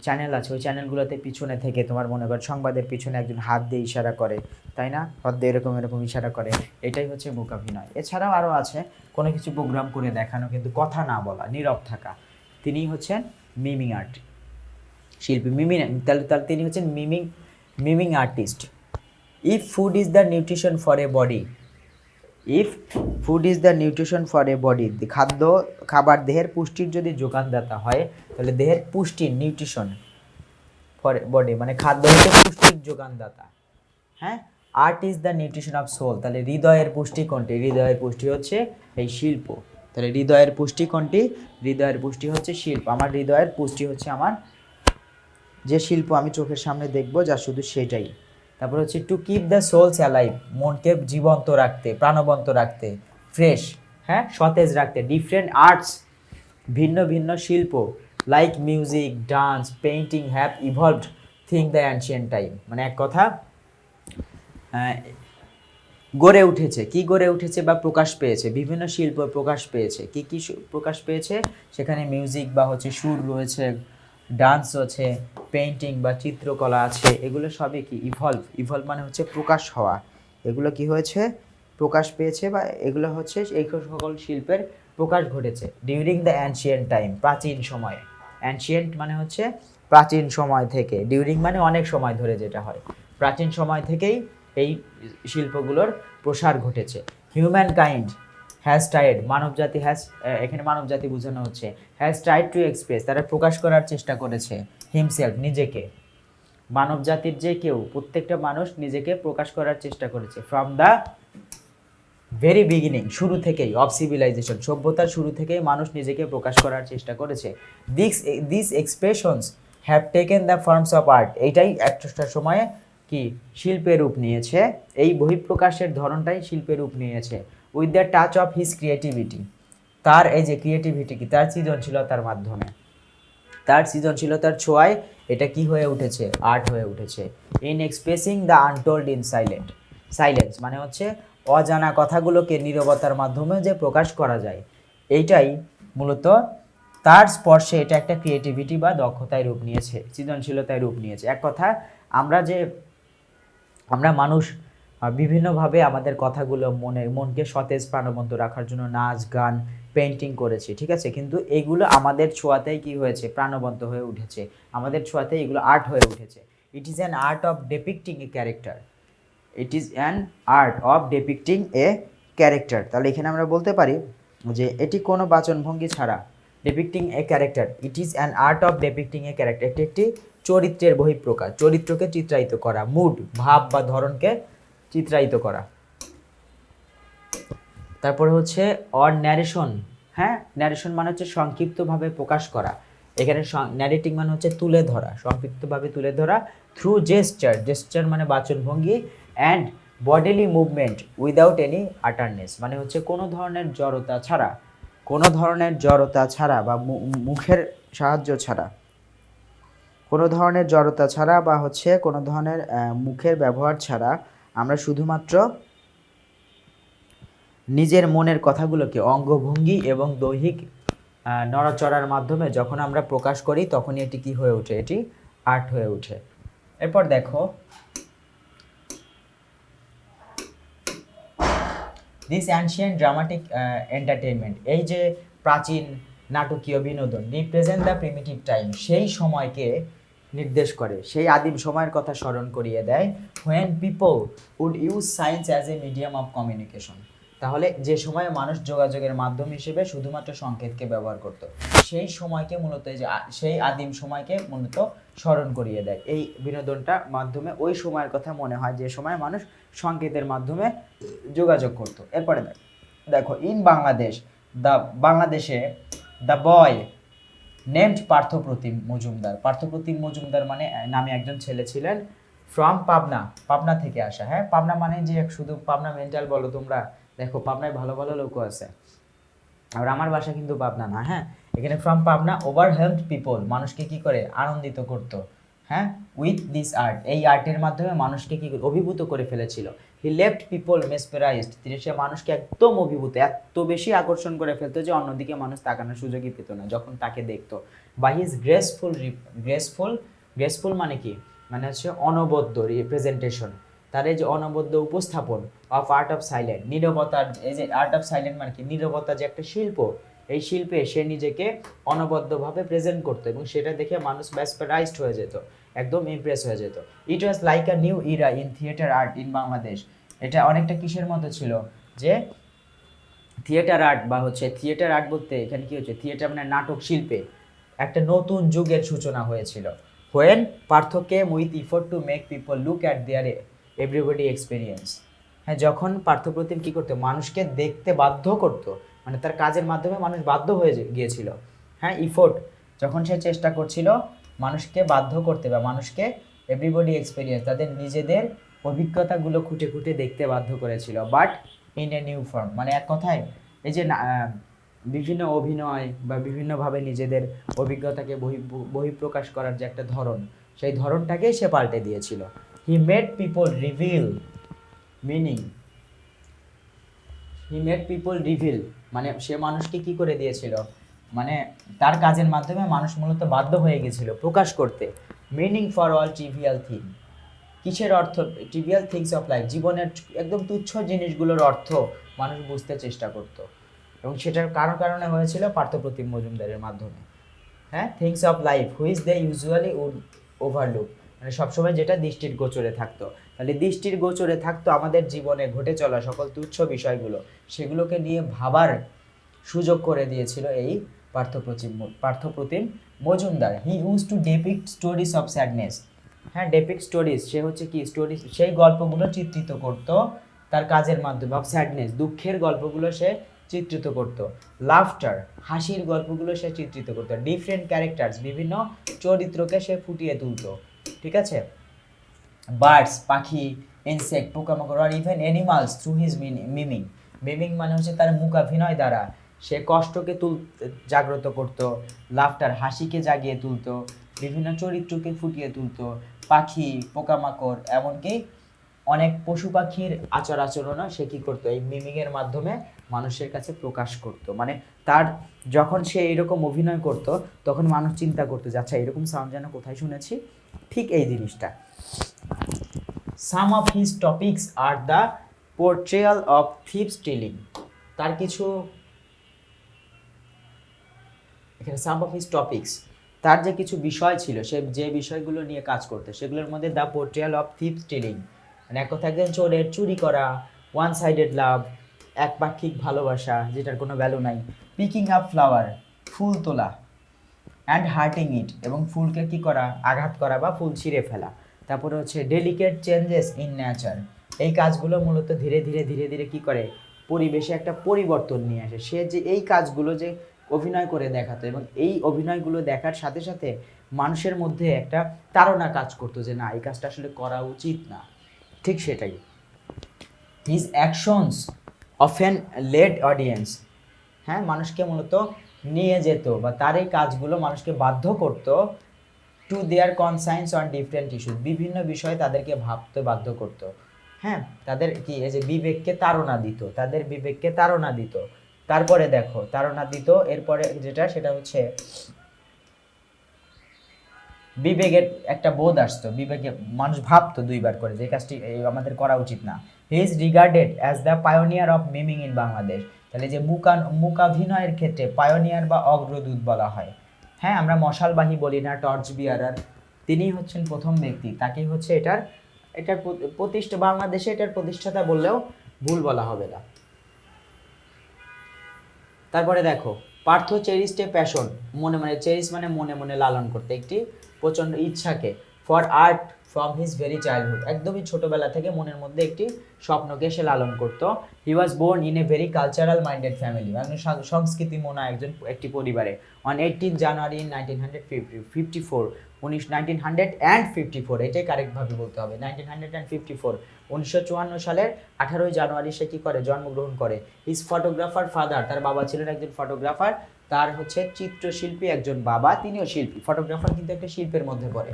চ্যানেল আছে ওই চ্যানেলগুলোতে পিছনে থেকে তোমার মনে কর সংবাদের পিছনে একজন হাত দিয়ে ইশারা করে, তাই না? হাত দিয়ে এরকম এরকম ইশারা করে, এটাই হচ্ছে মূকাভিনয়। এছাড়াও আরও আছে কোনো কিছু প্রোগ্রাম করে দেখানো কিন্তু কথা না বলা, নীরব থাকা, তিনিই হচ্ছেন মিমিং আর্ট শিল্পী। তাহলে তিনি হচ্ছেন miming artist. If food is the nutrition for a body, if food is the nutrition for a body, খাবার দেহের পুষ্টির যদি যোগানদাতা হয়, তাহলে দেহের পুষ্টির নিউট্রিশন ফর বডি মানে খাদ্য হচ্ছে পুষ্টির যোগানদাতা। হ্যাঁ, art is the nutrition of soul, তাহলে হৃদয়ের পুষ্টি কোনটি? হৃদয়ের পুষ্টি হচ্ছে এই শিল্প। তাহলে হৃদয়ের পুষ্টি কোনটি? হৃদয়ের পুষ্টি হচ্ছে শিল্প। আমার হৃদয়ের পুষ্টি হচ্ছে আমার যে শিল্প আমি চোখের সামনে দেখব, যা শুধু সেটাই। তারপর হচ্ছে to keep the souls alive, মনকে জীবন্ত রাখতে, প্রাণবন্ত রাখতে, ফ্রেশ, হ্যাঁ সতেজ রাখতে। ডিফারেন্ট আর্টস, ভিন্ন ভিন্ন শিল্প, like music, dance, painting have evolved thing the ancient time, মানে এক কথা গড়ে উঠেছে। কি গড়ে উঠেছে বা প্রকাশ পেয়েছে? বিভিন্ন শিল্প প্রকাশ পেয়েছে। কি কি প্রকাশ পেয়েছে? সেখানে মিউজিক বা হচ্ছে সুর রয়েছে, ডান্স আছে, পেইন্টিং বা চিত্রকলা আছে, এগুলো সবই কি ইভলভ মানে হচ্ছে প্রকাশ হওয়া। এগুলো কি হয়েছে? প্রকাশ পেয়েছে, বা এগুলো হচ্ছে এই সকল শিল্পের প্রকাশ ঘটেছে ডিউরিং দ্য অ্যানশিয়েন্ট টাইম, প্রাচীন সময়ে। অ্যানশিয়েন্ট মানে হচ্ছে প্রাচীন সময় থেকে, ডিউরিং মানে অনেক সময় ধরে যেটা হয়, প্রাচীন সময় থেকেই এই শিল্পগুলোর প্রসার ঘটেছে। হিউম্যান কাইন্ড হ্যাজ ট্রাইড, মানবজাতি হ্যাজ, এখানে মানবজাতি বোঝানো হচ্ছে, হ্যাজ ট্রাইড টু এক্সপ্রেস, তারা প্রকাশ করার চেষ্টা করেছে, হিমসেলফ নিজেকে। মানবজাতির যে কেউ, প্রত্যেকটা মানুষ নিজেকে প্রকাশ করার চেষ্টা করেছে ফ্রম দ্য ভেরি বিগিনিং, শুরু থেকেই, অফ সিভিলাইজেশন, সভ্যতার শুরু থেকেই মানুষ নিজেকে প্রকাশ করার চেষ্টা করেছে। This expressions have taken the forms of art, এইটাই একটা সময়ে কি শিল্পের রূপ নিয়েছে, এই বহিঃপ্রকাশের ধরনটাই শিল্পের রূপ নিয়েছে। With the touch of his creativity, তার এই যে ক্রিয়েটিভিটি কি, তার সৃজনশীলতার মাধ্যমে, তার সৃজনশীলতার ছোঁয়ায় এটা কি হয়ে উঠেছে? আর্ট হয়ে উঠেছে। In expressing the untold in silence মানে হচ্ছে অজানা কথাগুলোকে নীরবতার মাধ্যমে যে প্রকাশ করা যায়, এইটাই মূলত তার স্পর্শে এটা একটা ক্রিয়েটিভিটি বা দক্ষতায় রূপ নিয়েছে, সৃজনশীলতায় রূপ নিয়েছে। এক কথা আমরা মানুষ বিভিন্নভাবে আমাদের কথাগুলো মনকে সতেজ প্রাণবন্ত রাখার জন্য নাচ, গান, পেইন্টিং করেছি, ঠিক আছে? কিন্তু এগুলো আমাদের ছোঁয়াতেই কি হয়েছে? প্রাণবন্ত হয়ে উঠেছে, আমাদের ছোঁয়াতেই এগুলো আর্ট হয়ে উঠেছে। It is an art of depicting a character, it is an art of depicting a character. তাহলে এখানে আমরা বলতে পারি যে এটি কোনো বাচনভঙ্গি ছাড়া, depicting a character, it is an art of depicting a character, এটি একটি চরিত্রের বহিঃপ্রকাশ, চরিত্রকে চিত্রায়িত করা, মুড, ভাব বা ধরনকে চিত্রায়িত করা। তারপরে হচ্ছে অর ন্যারেশন, হ্যাঁ ন্যারেশন মানে হচ্ছে সংক্ষিপ্তভাবে প্রকাশ করা, এখানে ন্যারেটিং মানে হচ্ছে তুলে ধরা, সংক্ষিপ্তভাবে তুলে ধরা। থ্রু জেস্টার মানে বাচনভঙ্গি, and bodily movement without any utterance মানে হচ্ছে কোনো ধরনের জড়তা ছাড়া বা মুখের সাহায্য ছাড়া, কোনো ধরনের জড়তা ছাড়া বা হচ্ছে কোনো ধরনের মুখের ব্যবহার ছাড়া আমরা শুধুমাত্র নিজের মনের কথাগুলোকে অঙ্গভঙ্গি এবং দৈহিক নড়াচড়ার মাধ্যমে যখন আমরা প্রকাশ করি, তখনই এটি কি হয়ে ওঠে? এটি আর্ট হয়ে ওঠে। এরপর দেখো দিস অ্যানশিয়েন্ট ড্রামাটিক এন্টারটেইনমেন্ট, এই যে প্রাচীন নাটকীয় বিনোদন, রিপ্রেজেন্ট দ্য প্রিমিটিভ টাইম, সেই সময়কে নির্দেশ করে, সেই আদিম সময়ের কথা স্মরণ করিয়ে দেয়। When people would use science as a medium of communication, তাহলে যে সময়ে মানুষ যোগাযোগের মাধ্যম হিসেবে শুধুমাত্র সংকেতকে ব্যবহার করত, সেই সময়কে মূলত এই যে সেই আদিম সময়কে মূলত স্মরণ করিয়ে দেয় এই বিনোদনটা মাধ্যমে। ওই সময়ের কথা মনে হয় যে সময় মানুষ সংকেতের মাধ্যমে যোগাযোগ করত। এরপরে দেখো ইন বাংলাদেশ, বাংলাদেশে the boy named Parthapratim Majumdar. Parthapratim Majumdar মানে নামে একজন ছেলে ছিলেন, ফ্রম পাবনা, পাবনা থেকে আসা। হ্যাঁ, পাবনা মানে যে শুধু পাবনা মেন্টাল বলো তোমরা, দেখো পাবনায় ভালো ভালো লোকও আছে, আর আমার বাসা কিন্তু পাবনা না। হ্যাঁ, এখানে ফ্রম পাবনা ওভারহেলমড পিপল, মানুষকে কি করে আনন্দিত করতো। হ্যাঁ, উইথ দিস আর্ট, এই আর্টের মাধ্যমে মানুষকে কি অভিভূত করে ফেলেছিল। হি লেফট পিপল মেসপেরাইজড, তিনি সে মানুষকে একদম অভিভূত, এত বেশি আকর্ষণ করে ফেলতো যে অন্যদিকে মানুষ তাকানোর সুযোগই পেত না যখন তাকে দেখতো। বাই হিজ গ্রেসফুল, গ্রেসফুল মানে কি, মানে হচ্ছে অনবদ্য রিপ্রেজেন্টেশন, তার এই যে অনবদ্য উপস্থাপন অফ আর্ট অফ সাইলেন্ট, নীরবতার, এই যে আর্ট অফ সাইলেন্ট মানে কি, নীরবতা যে একটা শিল্প, এই শিল্পে সে নিজেকে অনবদ্যভাবে প্রেজেন্ট করতো এবং সেটা দেখে মানুষ মেসপেরাইজড হয়ে যেত, একদম ইমপ্রেস হয়ে যেত। It was like a new era in theatre art in Bangladesh. এটা অনেকটা কিসের মতো ছিল, যে থিয়েটার আর্ট বা হচ্ছে থিয়েটার আর্ট বলতে এখানে কি হচ্ছে, থিয়েটার মানে নাটক শিল্পে একটা নতুন যুগের সূচনা হয়েছিল। When Partha came with effort to make people look at their everybody experience. হ্যাঁ, যখন পার্থপ্রতিম কী করতো, মানুষকে দেখতে বাধ্য করতো, মানে তার কাজের মাধ্যমে মানুষ বাধ্য হয়ে গিয়েছিল। হ্যাঁ, ইফোর্ট, যখন সে চেষ্টা করছিল মানুষকে বাধ্য করতে বা মানুষকে এভরিবডি এক্সপিরিয়েন্স, তাদের নিজেদের অভিজ্ঞতাগুলো খুঁটে খুঁটে দেখতে বাধ্য করেছিল, but in a new form, মানে এক কথায় এই যে বিভিন্ন অভিনয় বা বিভিন্নভাবে নিজেদের অভিজ্ঞতাকে বহিঃপ্রকাশ করার যে একটা ধরন, সেই ধরনটাকেই সে পাল্টে দিয়েছিল। He made people reveal meaning, he made people reveal মানে সে মানুষকে কি করে দিয়েছিল, মানে তার কাজের মাধ্যমে মানুষ মূলত বাধ্য হয়ে গেছিল প্রকাশ করতে meaning for all trivial thing. কিসের অর্থ, ট্রিভিয়াল থিংস অফ লাইফ, জীবনের একদম তুচ্ছ জিনিসগুলোর অর্থ মানুষ বুঝতে চেষ্টা করত, এবং সেটার কারণে হয়েছিল পার্থপ্রতিম মজুমদারের মাধ্যমে। হ্যাঁ, things of life which they usually would overlook, মানে সবসময় যেটা দৃষ্টির গোচরে থাকতো, তাহলে দৃষ্টির গোচরে থাকতো আমাদের জীবনে ঘটে চলা সকল তুচ্ছ বিষয়গুলো, সেগুলোকে নিয়ে ভাবার সুযোগ করে দিয়েছিল এই Parthapratim Majumdar. He use to depict stories of sadness. হ্যাঁ, ডেপিক্ট স্টোরিজ, সে হচ্ছে কি স্টোরিজ, সেই গল্পগুলো চিত্রিত করত তার কাজের মাধ্যমে, অফ স্যাডনেস, দুঃখের গল্পগুলো সে চিত্রিত করত, লাফটার, হাসির গল্পগুলো সে চিত্রিত করতো, ডিফারেন্ট ক্যারেক্টার্স, বিভিন্ন চরিত্রকে সে ফুটিয়ে তুলতো। ঠিক আছে, বার্ডস, পাখি, ইনসেক্ট, পোকামাকড়, আর even animals through his miming. Miming মানে হচ্ছে তার মূকাভিনয় দ্বারা সে কষ্টকে জাগ্রত করত, লাফটার, হাসিকে জাগিয়ে তুলতো, বিভিন্ন চরিত্রকে ফুটিয়ে তুলতো, পাখি, পোকামাকড়, এমনকি অনেক পশু পাখির আচার আচরণও সে কী করতো, এই মিমিংয়ের মাধ্যমে মানুষের কাছে প্রকাশ করত। মানে তার যখন সে এরকম অভিনয় করত তখন মানুষ চিন্তা করতো যে আচ্ছা এরকম সাউন্ড যেন কোথায় শুনেছি, ঠিক এই জিনিসটা। Some of his topics are the portrayal of thief stealing. তার কিছু এখানে সাম অফ হিজ টপিকস, তার যে কিছু বিষয় ছিল, সে যে বিষয়গুলো নিয়ে কাজ করতো সেগুলোর মধ্যে the portrayal of thief stealing, মানে এক কথা একজন চোরের চুরি করা, ওয়ান সাইডেড লাভ, একপাক্ষিক ভালোবাসা যেটার কোনো ভ্যালু নাই, পিকিং আপ ফ্লাওয়ার, ফুল তোলা, অ্যান্ড হার্টিং ইট, এবং ফুলকে কি করা, আঘাত করা বা ফুল ছিঁড়ে ফেলা। তারপরে হচ্ছে ডেলিকেট চেঞ্জেস ইন নেচার, এই কাজগুলো মূলত ধীরে ধীরে ধীরে ধীরে কী করে, পরিবেশে একটা পরিবর্তন নিয়ে আসে। সে যে এই কাজগুলো যে অভিনয় করে দেখাতো এবং এই অভিনয়গুলো দেখার সাথে সাথে মানুষের মধ্যে একটা তাড়না কাজ করতো যে না এই কাজটা আসলে করা উচিত না, ঠিক সেটাই। His actions often led audience, হ্যাঁ, মানুষকে মূলত নিয়ে যেত বা তার এই কাজগুলো মানুষকে বাধ্য করত to their conscience on different issues, বিভিন্ন বিষয়ে তাদেরকে ভাবতে বাধ্য করত। হ্যাঁ, তাদের কি এই যে বিবেককে তাড়না দিত, তাদের বিবেককে তাড়না দিত। তারপরে দেখো তাড়না দিত, এরপরে যেটা সেটা হচ্ছে বিবেকের একটা বোধ আসতো, বিবেকে মানুষ ভাবতো দুইবার করে যে কাজটি আমাদের করা উচিত না। He is regarded as the pioneer of miming in Bangladesh, তাহলে যে মূকাভিনয়ের ক্ষেত্রে পায়োনিয়ার বা অগ্রদূত বলা হয়। হ্যাঁ, আমরা মশালবাহী বলি না, টর্চ বিয়ারার, তিনি হচ্ছেন প্রথম ব্যক্তি, তাকেই হচ্ছে এটার প্রতিষ্ঠা, বাংলাদেশে এটার প্রতিষ্ঠাতা বললেও ভুল বলা হবে না। তারপরে দেখো পার্থ চেরিস্ট এ প্যাশন, মনে মানে চেরিস মানে মনে মনে লালন করতে একটি প্রচণ্ড ইচ্ছাকে, for art from his very childhood, একদমই ছোটবেলা থেকে মনের মধ্যে একটি স্বপ্নকে সে লালন করতো। He was born in a very cultural minded family, মানে সংস্কৃতি মনা একটি পরিবারে। অন 18 জানুয়ারি 1954, 1954, এটাই কারেক্টভাবে বলতে হবে, 1954, 1954 সালের 18 জানুয়ারি সে কি করে, জন্মগ্রহণ করে। হিজ ফটোগ্রাফার ফাদার, তার বাবা ছিলেন একজন ফটোগ্রাফার, তার হচ্ছে চিত্রশিল্পী একজন বাবা, তিনিও শিল্পী। ফটোগ্রাফার কিন্তু একটা শিল্পের মধ্যে পড়ে,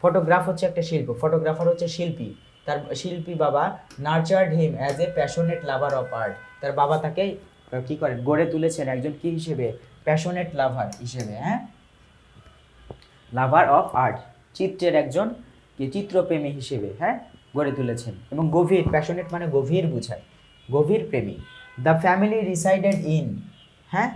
ফটোগ্রাফ হচ্ছে একটা শিল্প, ফটোগ্রাফার হচ্ছে শিল্পী। তার শিল্পী বাবা নার্চার্ড him as a passionate lover of art, তার বাবা তাকে কি করেন, গড়ে তুলেছেন একজন কি হিসেবে, প্যাশনেট লাভার হিসেবে, হ্যাঁ, লাভার অফ আর্ট, চিত্রের একজন কি চিত্রপ্রেমী হিসেবে, হ্যাঁ, গড়ে তুলেছেন। এবং গভীর, প্যাশনেট মানে গভীর বোঝায়, গভীর প্রেমী। দ্য ফ্যামিলি রিসাইডেড ইন, হ্যাঁ,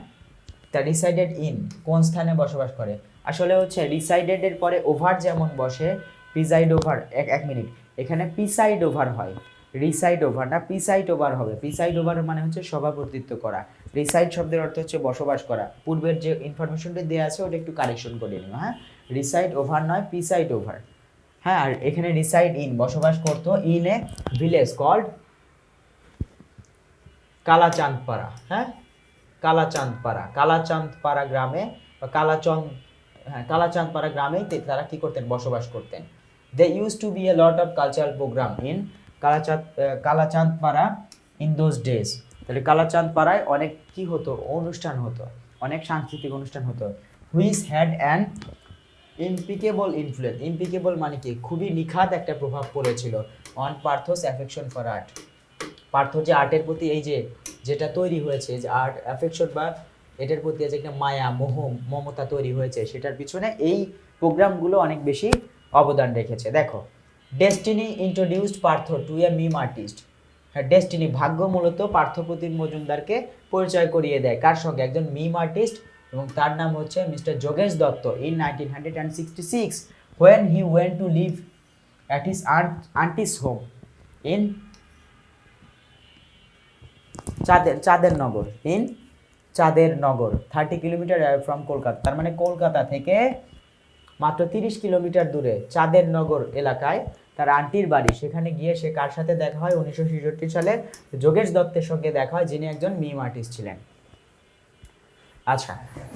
তা রিসাইডেড ইন কোন স্থানে বসবাস করে, আসলে হচ্ছে রিসাইডেডের পরে ওভার যেমন বসে, প্রিসাইড ওভার, এক মিনিট, এখানে প্রিসাইড ওভার হয়, রিসাইড ওভার না, প্রিসাইড ওভার হবে। প্রিসাইড ওভার মানে হচ্ছে সভাপতিত্ব করা, রিসাইড শব্দের অর্থ হচ্ছে বসবাস করা। পূর্বের যে ইনফরমেশনটা দেওয়া আছে ওটা একটু কারেকশন করে নিও, হ্যাঁ, রিসাইড ওভার নয়, প্রিসাইড ওভার, হ্যাঁ। আর এখানে রিসাইড ইন বসবাস করতো, in a village called Kalachandpara, হ্যাঁ, কালাচাঁদপাড়া, কালাচাঁদপাড়া গ্রামে বা কালাচাঁদপাড়া গ্রামেই তারা কি করতেন, বসবাস করতেন। They use to be a lot of cultural program in Kalachandpara in those days, তাহলে কালাচাঁদপাড়ায় অনেক কি হতো, অনুষ্ঠান হতো, অনেক সাংস্কৃতিক অনুষ্ঠান হতো। Which had an impeccable influence, impeccable মানে কি, খুবই নিখাত একটা প্রভাব পড়েছিল, on Partha's affection for art, Partha যে আর্টের প্রতি এই যে যেটা তৈরি হয়েছে, যে আর্ট অ্যাফেকশন বা এটার প্রতি যে একটা মায়া মোহ মমতা তৈরি হয়েছে, সেটার পিছনে এই প্রোগ্রামগুলো অনেক বেশি অবদান রেখেছে। দেখো ডেস্টিনি ইন্ট্রোডিউসড পার্থ টু এ মিম আর্টিস্ট, হ্যাঁ, ডেস্টিনি ভাগ্য মূলত পার্থপ্রতিম মজুমদারকে পরিচয় করিয়ে দেয় কার সঙ্গে, একজন মিম আর্টিস্ট, এবং তার নাম হচ্ছে mister Jogesh Dutta, in 1966, when he went to live at his aunt's home in Chandannagar, in চাঁদের নগর, 30 কিলোমিটার ফ্রম কলকাতা, তার মানে কলকাতা থেকে মাত্র 30 কিলোমিটার দূরে চাঁদের নগর এলাকায় তার আন্টির বাড়ি, সেখানে গিয়ে সে কার সাথে দেখা হয়, 1966 সালে যোগেশ দত্তের সঙ্গে দেখা হয়, যিনি একজন মিম আর্টিস্ট ছিলেন। আচ্ছা,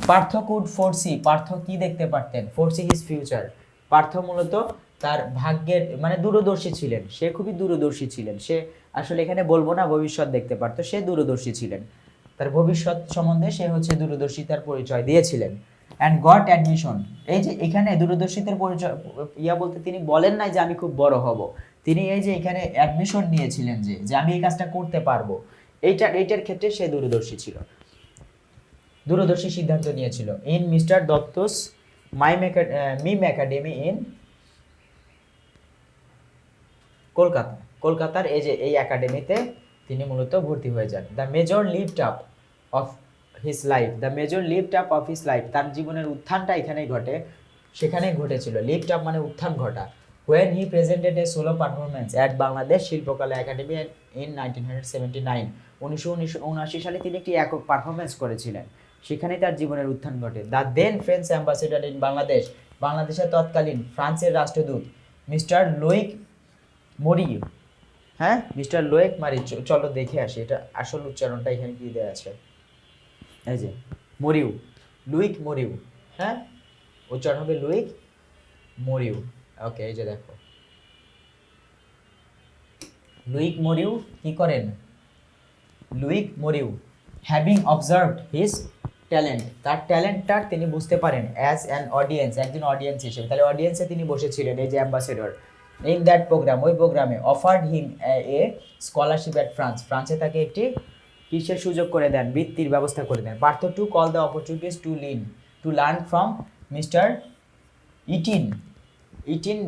পার্থ কুড ফোরসি, পার্থ কি দেখতে পারতেন, ফোরসি হিজ ফিউচার, পার্থ মূলত তার ভাগ্যের মানে দূরদর্শী ছিলেন, সে খুবই দূরদর্শী ছিলেন, সে আসলে এখানে বলবো না ভবিষ্যৎ দেখতে পারতো, সে দূরদর্শী ছিলেন, তার ভবিষ্যৎ সম্বন্ধে সে হচ্ছে দূরদর্শিতার পরিচয় দিয়েছিলেন। অ্যান্ড গট অ্যাডমিশন, এই যে এখানে দূরদর্শিতার পরিচয় বলতে তিনি বলেন নাই যে আমি খুব বড় হব, তিনি এই যে এখানে অ্যাডমিশন নিয়েছিলেন যে আমি এই কাজটা করতে পারবো, এইটার ক্ষেত্রে সে দূরদর্শী ছিল, দূরদর্শী সিদ্ধান্ত নিয়েছিল। In mister Dutta's mime academy in Kolkata, কলকাতার এই একাডেমিতে তিনি মূলত ভর্তি হয়ে যান। The major lift up of his life, the major lift up of his life, তার জীবনের উত্থানটা এখানেই ঘটে, সেখানেই ঘটেছিল, লিফট আপ মানে উত্থান ঘটা। When he presented A solo performance at Bangladesh শিল্পকলা একাডেমি ইন 1979, 1979 সালে তিনি একটি একক পারফরমেন্স করেছিলেন, সেখানেই তার জীবনের উত্থান ঘটে। The then French ambassador in Bangladesh, বাংলাদেশের তৎকালীন ফ্রান্সের রাষ্ট্রদূত মিস্টার লোইক মরিউ, হ্যাঁ, মিস্টার লোয়েক মারি, চলো দেখে আসি এটা আসল উচ্চারণটা এখানে কি দেওয়া আছে, এই যে মরিউ, লুইক মরিউ, হ্যাঁ, উচ্চারণ হবে লুইক মরিউ, ওকে, এই যে দেখো লুইক মরিউ কি করেন, লুইক মরিউ হ্যাভিং অবজার্ভড হিজ ট্যালেন্ট, তার ট্যালেন্টটা তিনি বুঝতে পারেন, অ্যাজ অ্যান অডিয়েন্স, একজন অডিয়েন্স হিসেবে, তাহলে অডিয়েন্সে তিনি বসেছিলেন এই যে অ্যাম্বাসেডর, ইন দ্যাট প্রোগ্রাম, ওই প্রোগ্রামে offered him A scholarship at France, ফ্রান্সে তাকে একটি কিসের সুযোগ করে দেন, বৃত্তির ব্যবস্থা করে দেন। Partha to call the opportunities to learn from mister Etienne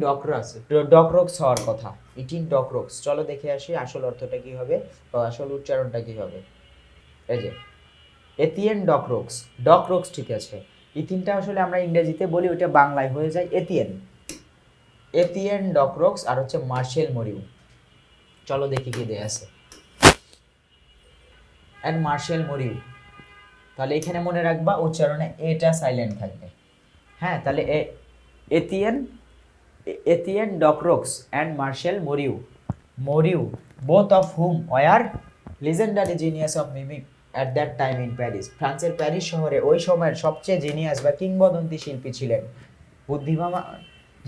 Decroux হওয়ার কথা, ইটিন ডকরক্স, চলো দেখে আসি আসল অর্থটা কি হবে বা আসল উচ্চারণটা কি হবে। এই যে এতিয়েন ডকরক্স ঠিক আছে, ইথিনটা আসলে আমরা ইংরেজিতে বলি, ওইটা বাংলায় হয়ে যায় এতিয়েন ডকরক্স, আর হচ্ছে মার্শেল মরিউ, চলো দেখি কি দেয়া আছে। অ্যান্ড মার্শেল মরিউ তাহলে এখানে মনে রাখবা উচ্চারণে এটা সাইলেন্ট থাকবে। হ্যাঁ, তাহলে Etienne Etienne Decroux and Marcel Marceau both of whom were legendary genius of mimic at that time in Paris. ফ্রান্সের প্যারিস শহরে ওই সময়ের সবচেয়ে জিনিয়াস বা কিংবদন্তি শিল্পী ছিলেন। বুদ্ধিমান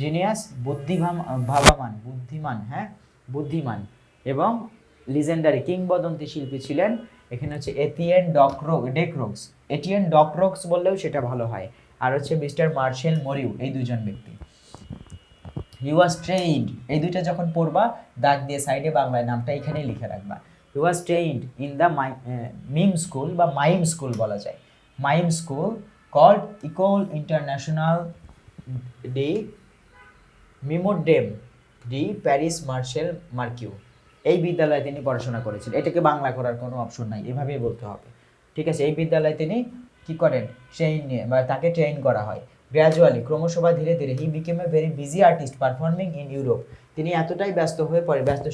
জিনিয়াস, বুদ্ধিমান, হ্যাঁ বুদ্ধিমান এবং লিজেন্ডারি কিংবদন্তি শিল্পী ছিলেন। এখানে হচ্ছে ডেক্রোক্স, এটিএন ডক্রোক্স বললেও সেটা ভালো হয়। আর হচ্ছে মিস্টার মার্শেল মরিউ, এই দুজন ব্যক্তি। হি ওয়াজ ট্রেইনড, এই দুইটা যখন পড়বা দাগ দিয়ে সাইডে বাংলায় নামটা এখানেই লিখে রাখবা। He was trained in the mime school বা মাইম স্কুল বলা যায়, mime school called Ecole international de Mimodrame de Paris Marcel Marceau. এই বিদ্যালয়ে তিনি পড়াশোনা করেছিলেন। এটাকে বাংলা করার কোনো অপশন নাই, এভাবেই বলতে হবে, ঠিক আছে। এই বিদ্যালয়ে তিনি কি করেন, ট্রেইন নিয়ে বা তাকে ট্রেইন করা হয়। গ্র্যাজুয়ালি, ক্রমশ বা ধীরে ধীরে, he became a very busy artist performing in Europe. তিনি এতটাই ব্যস্ত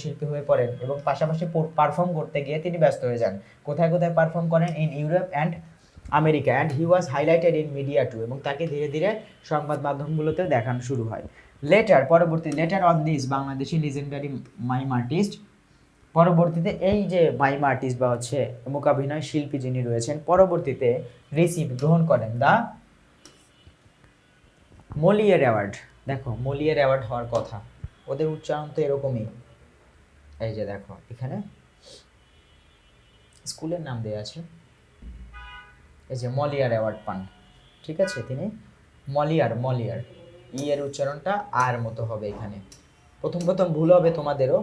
শিল্পী হয়ে পড়েন এবং পাশাপাশি পারফর্ম করতে গিয়ে তিনি ব্যস্ত হয়ে যান। কোথায় কোথায় পারফর্ম করেন? In Europe and America, and he was highlighted in media too, এবং তাকে ধীরে ধীরে সংবাদ মাধ্যমগুলোতেও দেখানো শুরু হয়। Later on this Bangladeshi legendary mime artist, পরবর্তীতে এই যে মাইম আর্টিস্ট বা হচ্ছে মূকাভিনয় শিল্পী যিনি রয়েছেন, পরবর্তীতে গ্রহণ করেন দ্য মলিয়ার অ্যাওয়ার্ড। দেখো মলিয়ার অ্যাওয়ার্ড হওয়ার কথা, ওদের উচ্চারণ তো এরকমই। এই যে দেখো এখানে স্কুলের নাম দেওয়া আছে, এই যে মলিয়ার অ্যাওয়ার্ড পান, ঠিক আছে। তিনি মলিয়ার ই এর উচ্চারণটা আর মতো হবে এখানে। প্রথম ভুল হবে তোমাদেরও,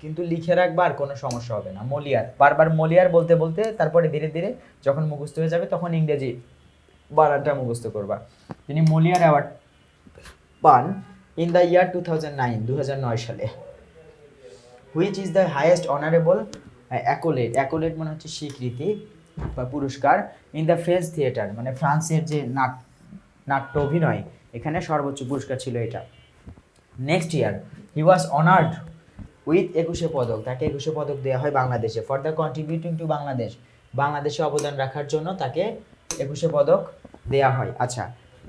কিন্তু লিখে রাখবা, আর কোনো সমস্যা হবে না। মলিয়ার, বারবার মলিয়ার বলতে বলতে তারপরে ধীরে ধীরে যখন মুখস্থ হয়ে যাবে তখন ইংরেজি বানানটা মুখস্থ করবা। তিনি মলিয়ার অ্যাওয়ার্ড পান ইন দ্য ইয়ার 2009 সালে। Which is the highest honourable accolade মানে হচ্ছে স্বীকৃতি বা পুরস্কার, ইন দ্য ফ্রেঞ্চ থিয়েটার মানে ফ্রান্সের যে নাট্য অভিনয়, এখানে সর্বোচ্চ পুরস্কার ছিল এটা। Next year he was honoured with 21 পদক, তাকে 21 পদক দেওয়া হয় বাংলাদেশে, ফর দ্য কন্ট্রিবিউটিং টু বাংলাদেশে অবদান রাখার জন্য তাকে 21 পদক দেওয়া হয়। আচ্ছা,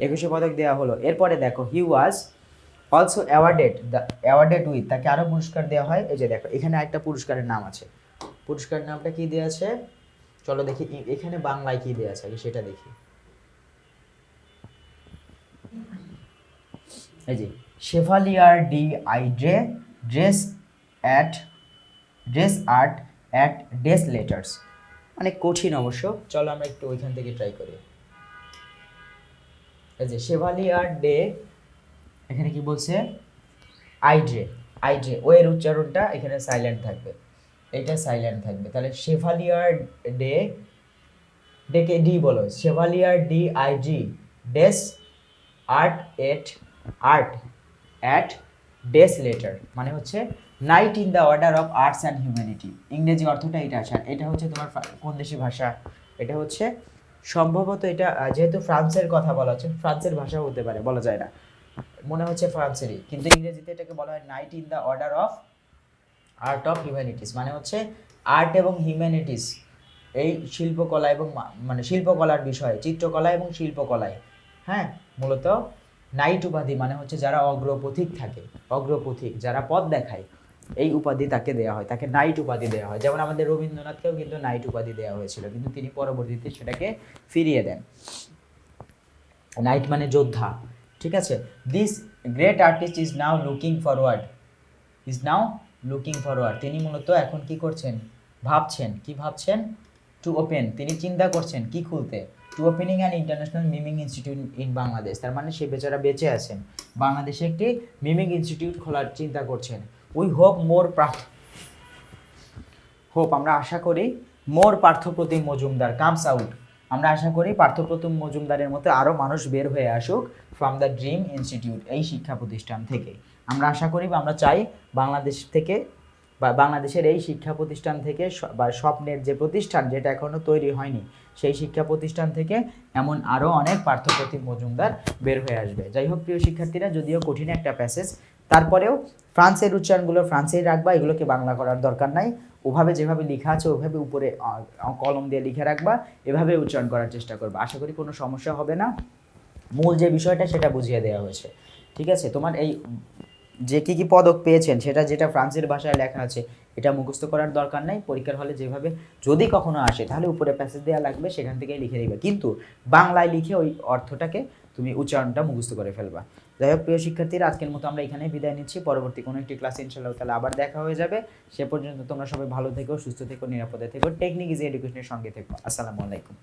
21 পদক দেওয়া হলো। এরপরে দেখো হি ওয়াজ অলসো অ্যাওয়ার্ডেড উইথ, তাকে আরও পুরস্কার দেওয়া হয়। এই যে দেখো এখানে একটা পুরস্কারের নাম আছে, পুরস্কারের নামটা কি দেওয়া আছে চলো দেখি, এখানে বাংলায় কি দেওয়া আছে সেটা দেখি। এই যে শেভালিয়ার ডি আইড্রে des art at des lettres, অনেক কঠিন অবশ্য, চলো আমরা একটু ওইখান থেকে ট্রাই করি। এই যে শেভালিয়ার ডে, এখানে কি বলছে আইড্রে ও এর উচ্চারণটা এখানে সাইলেন্ট থাকবে, এটা সাইলেন্ট থাকবে। তাহলে শেভালিয়ার ডেকে ডি বলো, শেভালিয়ার ডি আইজি ডেস আর্ট অ্যাট ডেস লেটার মানে হচ্ছে knight in the order of arts and humanity. ইংরেজি অর্থটা এটা আছে। এটা হচ্ছে তোমার কোন দেশি ভাষা? এটা হচ্ছে সম্ভবত, এটা যেহেতু ফ্রান্সের কথা বলা হচ্ছে, ফ্রান্সের ভাষা হতে পারে, বলা যায় না, মনে হচ্ছে ফ্রান্সেরই, কিন্তু ইংরেজিতে এটাকে বলা হয় night in the order of art of humanities, মানে হচ্ছে আর্ট এবং হিউম্যানিটিস, এই শিল্পকলা এবং মানে শিল্পকলার বিষয়ে, চিত্রকলা এবং শিল্পকলায়, হ্যাঁ, মূলত নাইট উপাধি মানে হচ্ছে যারা অগ্রপথিক থাকে, যারা পথ দেখায়, এই উপাধি তাকে দেওয়া হয়, তাকে নাইট উপাধি দেওয়া হয়। যেমন আমাদের রবীন্দ্রনাথকেও কিন্তু নাইট উপাধি দেওয়া হয়েছিল, কিন্তু তিনি পরবর্তীতে সেটাকে ফিরিয়ে দেন। নাইট মানে যোদ্ধা, ঠিক আছে। This great artist is now looking forward, তিনি মূলত এখন কি করছেন, ভাবছেন টু ওপেন, তিনি চিন্তা করছেন কি খুলতে, to opening an international miming institute in Bangladesh, তার মানে সে বেচারা বেঁচে আছেন, বাংলাদেশে একটি মিমিং ইনস্টিটিউট খোলার চিন্তা করছেন। উই হোপ আমরা আশা করি মোর পার্থপ্রতিম মজুমদার কামস আউট, আমরা আশা করি পার্থপ্রতিম মজুমদারের মতো আরও মানুষ বের হয়ে আসুক ফ্রম দ্য ড্রিম ইনস্টিটিউট, এই শিক্ষা প্রতিষ্ঠান থেকে। আমরা আশা করি বা আমরা চাই বাংলাদেশ থেকে বা বাংলাদেশের এই শিক্ষা প্রতিষ্ঠান থেকে বা স্বপ্নের যে প্রতিষ্ঠান যেটা এখনও তৈরি হয়নি, সেই শিক্ষা প্রতিষ্ঠান থেকে এমন আরও অনেক পার্থপ্রতিম মজুমদার বের হয়ে আসবে। যাই হোক প্রিয় শিক্ষার্থীরা, যদিও কঠিন একটা প্যাসেজ, তারপরেও ফ্রান্সের উচ্চারণগুলো ফ্রান্সেই রাখবা, এগুলোকে বাংলা করার দরকার নাই। ওভাবে যেভাবে লেখা আছে ওভাবে উপরে কলম দিয়ে লিখে রাখবা, এভাবে উচ্চারণ করার চেষ্টা করবা। আশা করি কোনো সমস্যা হবে না। মূল যে বিষয়টা সেটা বুঝিয়ে দেওয়া হয়েছে, ঠিক আছে? তোমার এই যে কী কী পদক পেয়েছেন সেটা যেটা ফ্রান্সের ভাষায় লেখা আছে এটা মুখস্থ করার দরকার নাই। পরীক্ষার হলে যেভাবে যদি কখনো আসে তাহলে উপরে প্যাসেজ দেওয়া লাগবে, সেখান থেকেই লিখে দিবে, কিন্তু বাংলায় লিখে ওই অর্থটাকে তুমি উচ্চারণটা মুখস্থ করে ফেলবা। যাই হোক প্রিয় শিক্ষার্থীরা, আজকের মতো আমরা এখানেই বিদায় নিচ্ছি। পরবর্তী কোনো একটি ক্লাসে ইনশাআল্লাহ তাহলে আবার দেখা হয়ে যাবে। সে পর্যন্ত তোমরা সবাই ভালো থেকো, সুস্থ থেকো, নিরাপদে থেকো, টেকনিক ইজি এডুকেশনের সঙ্গে থেকো। আসসালামু আলাইকুম।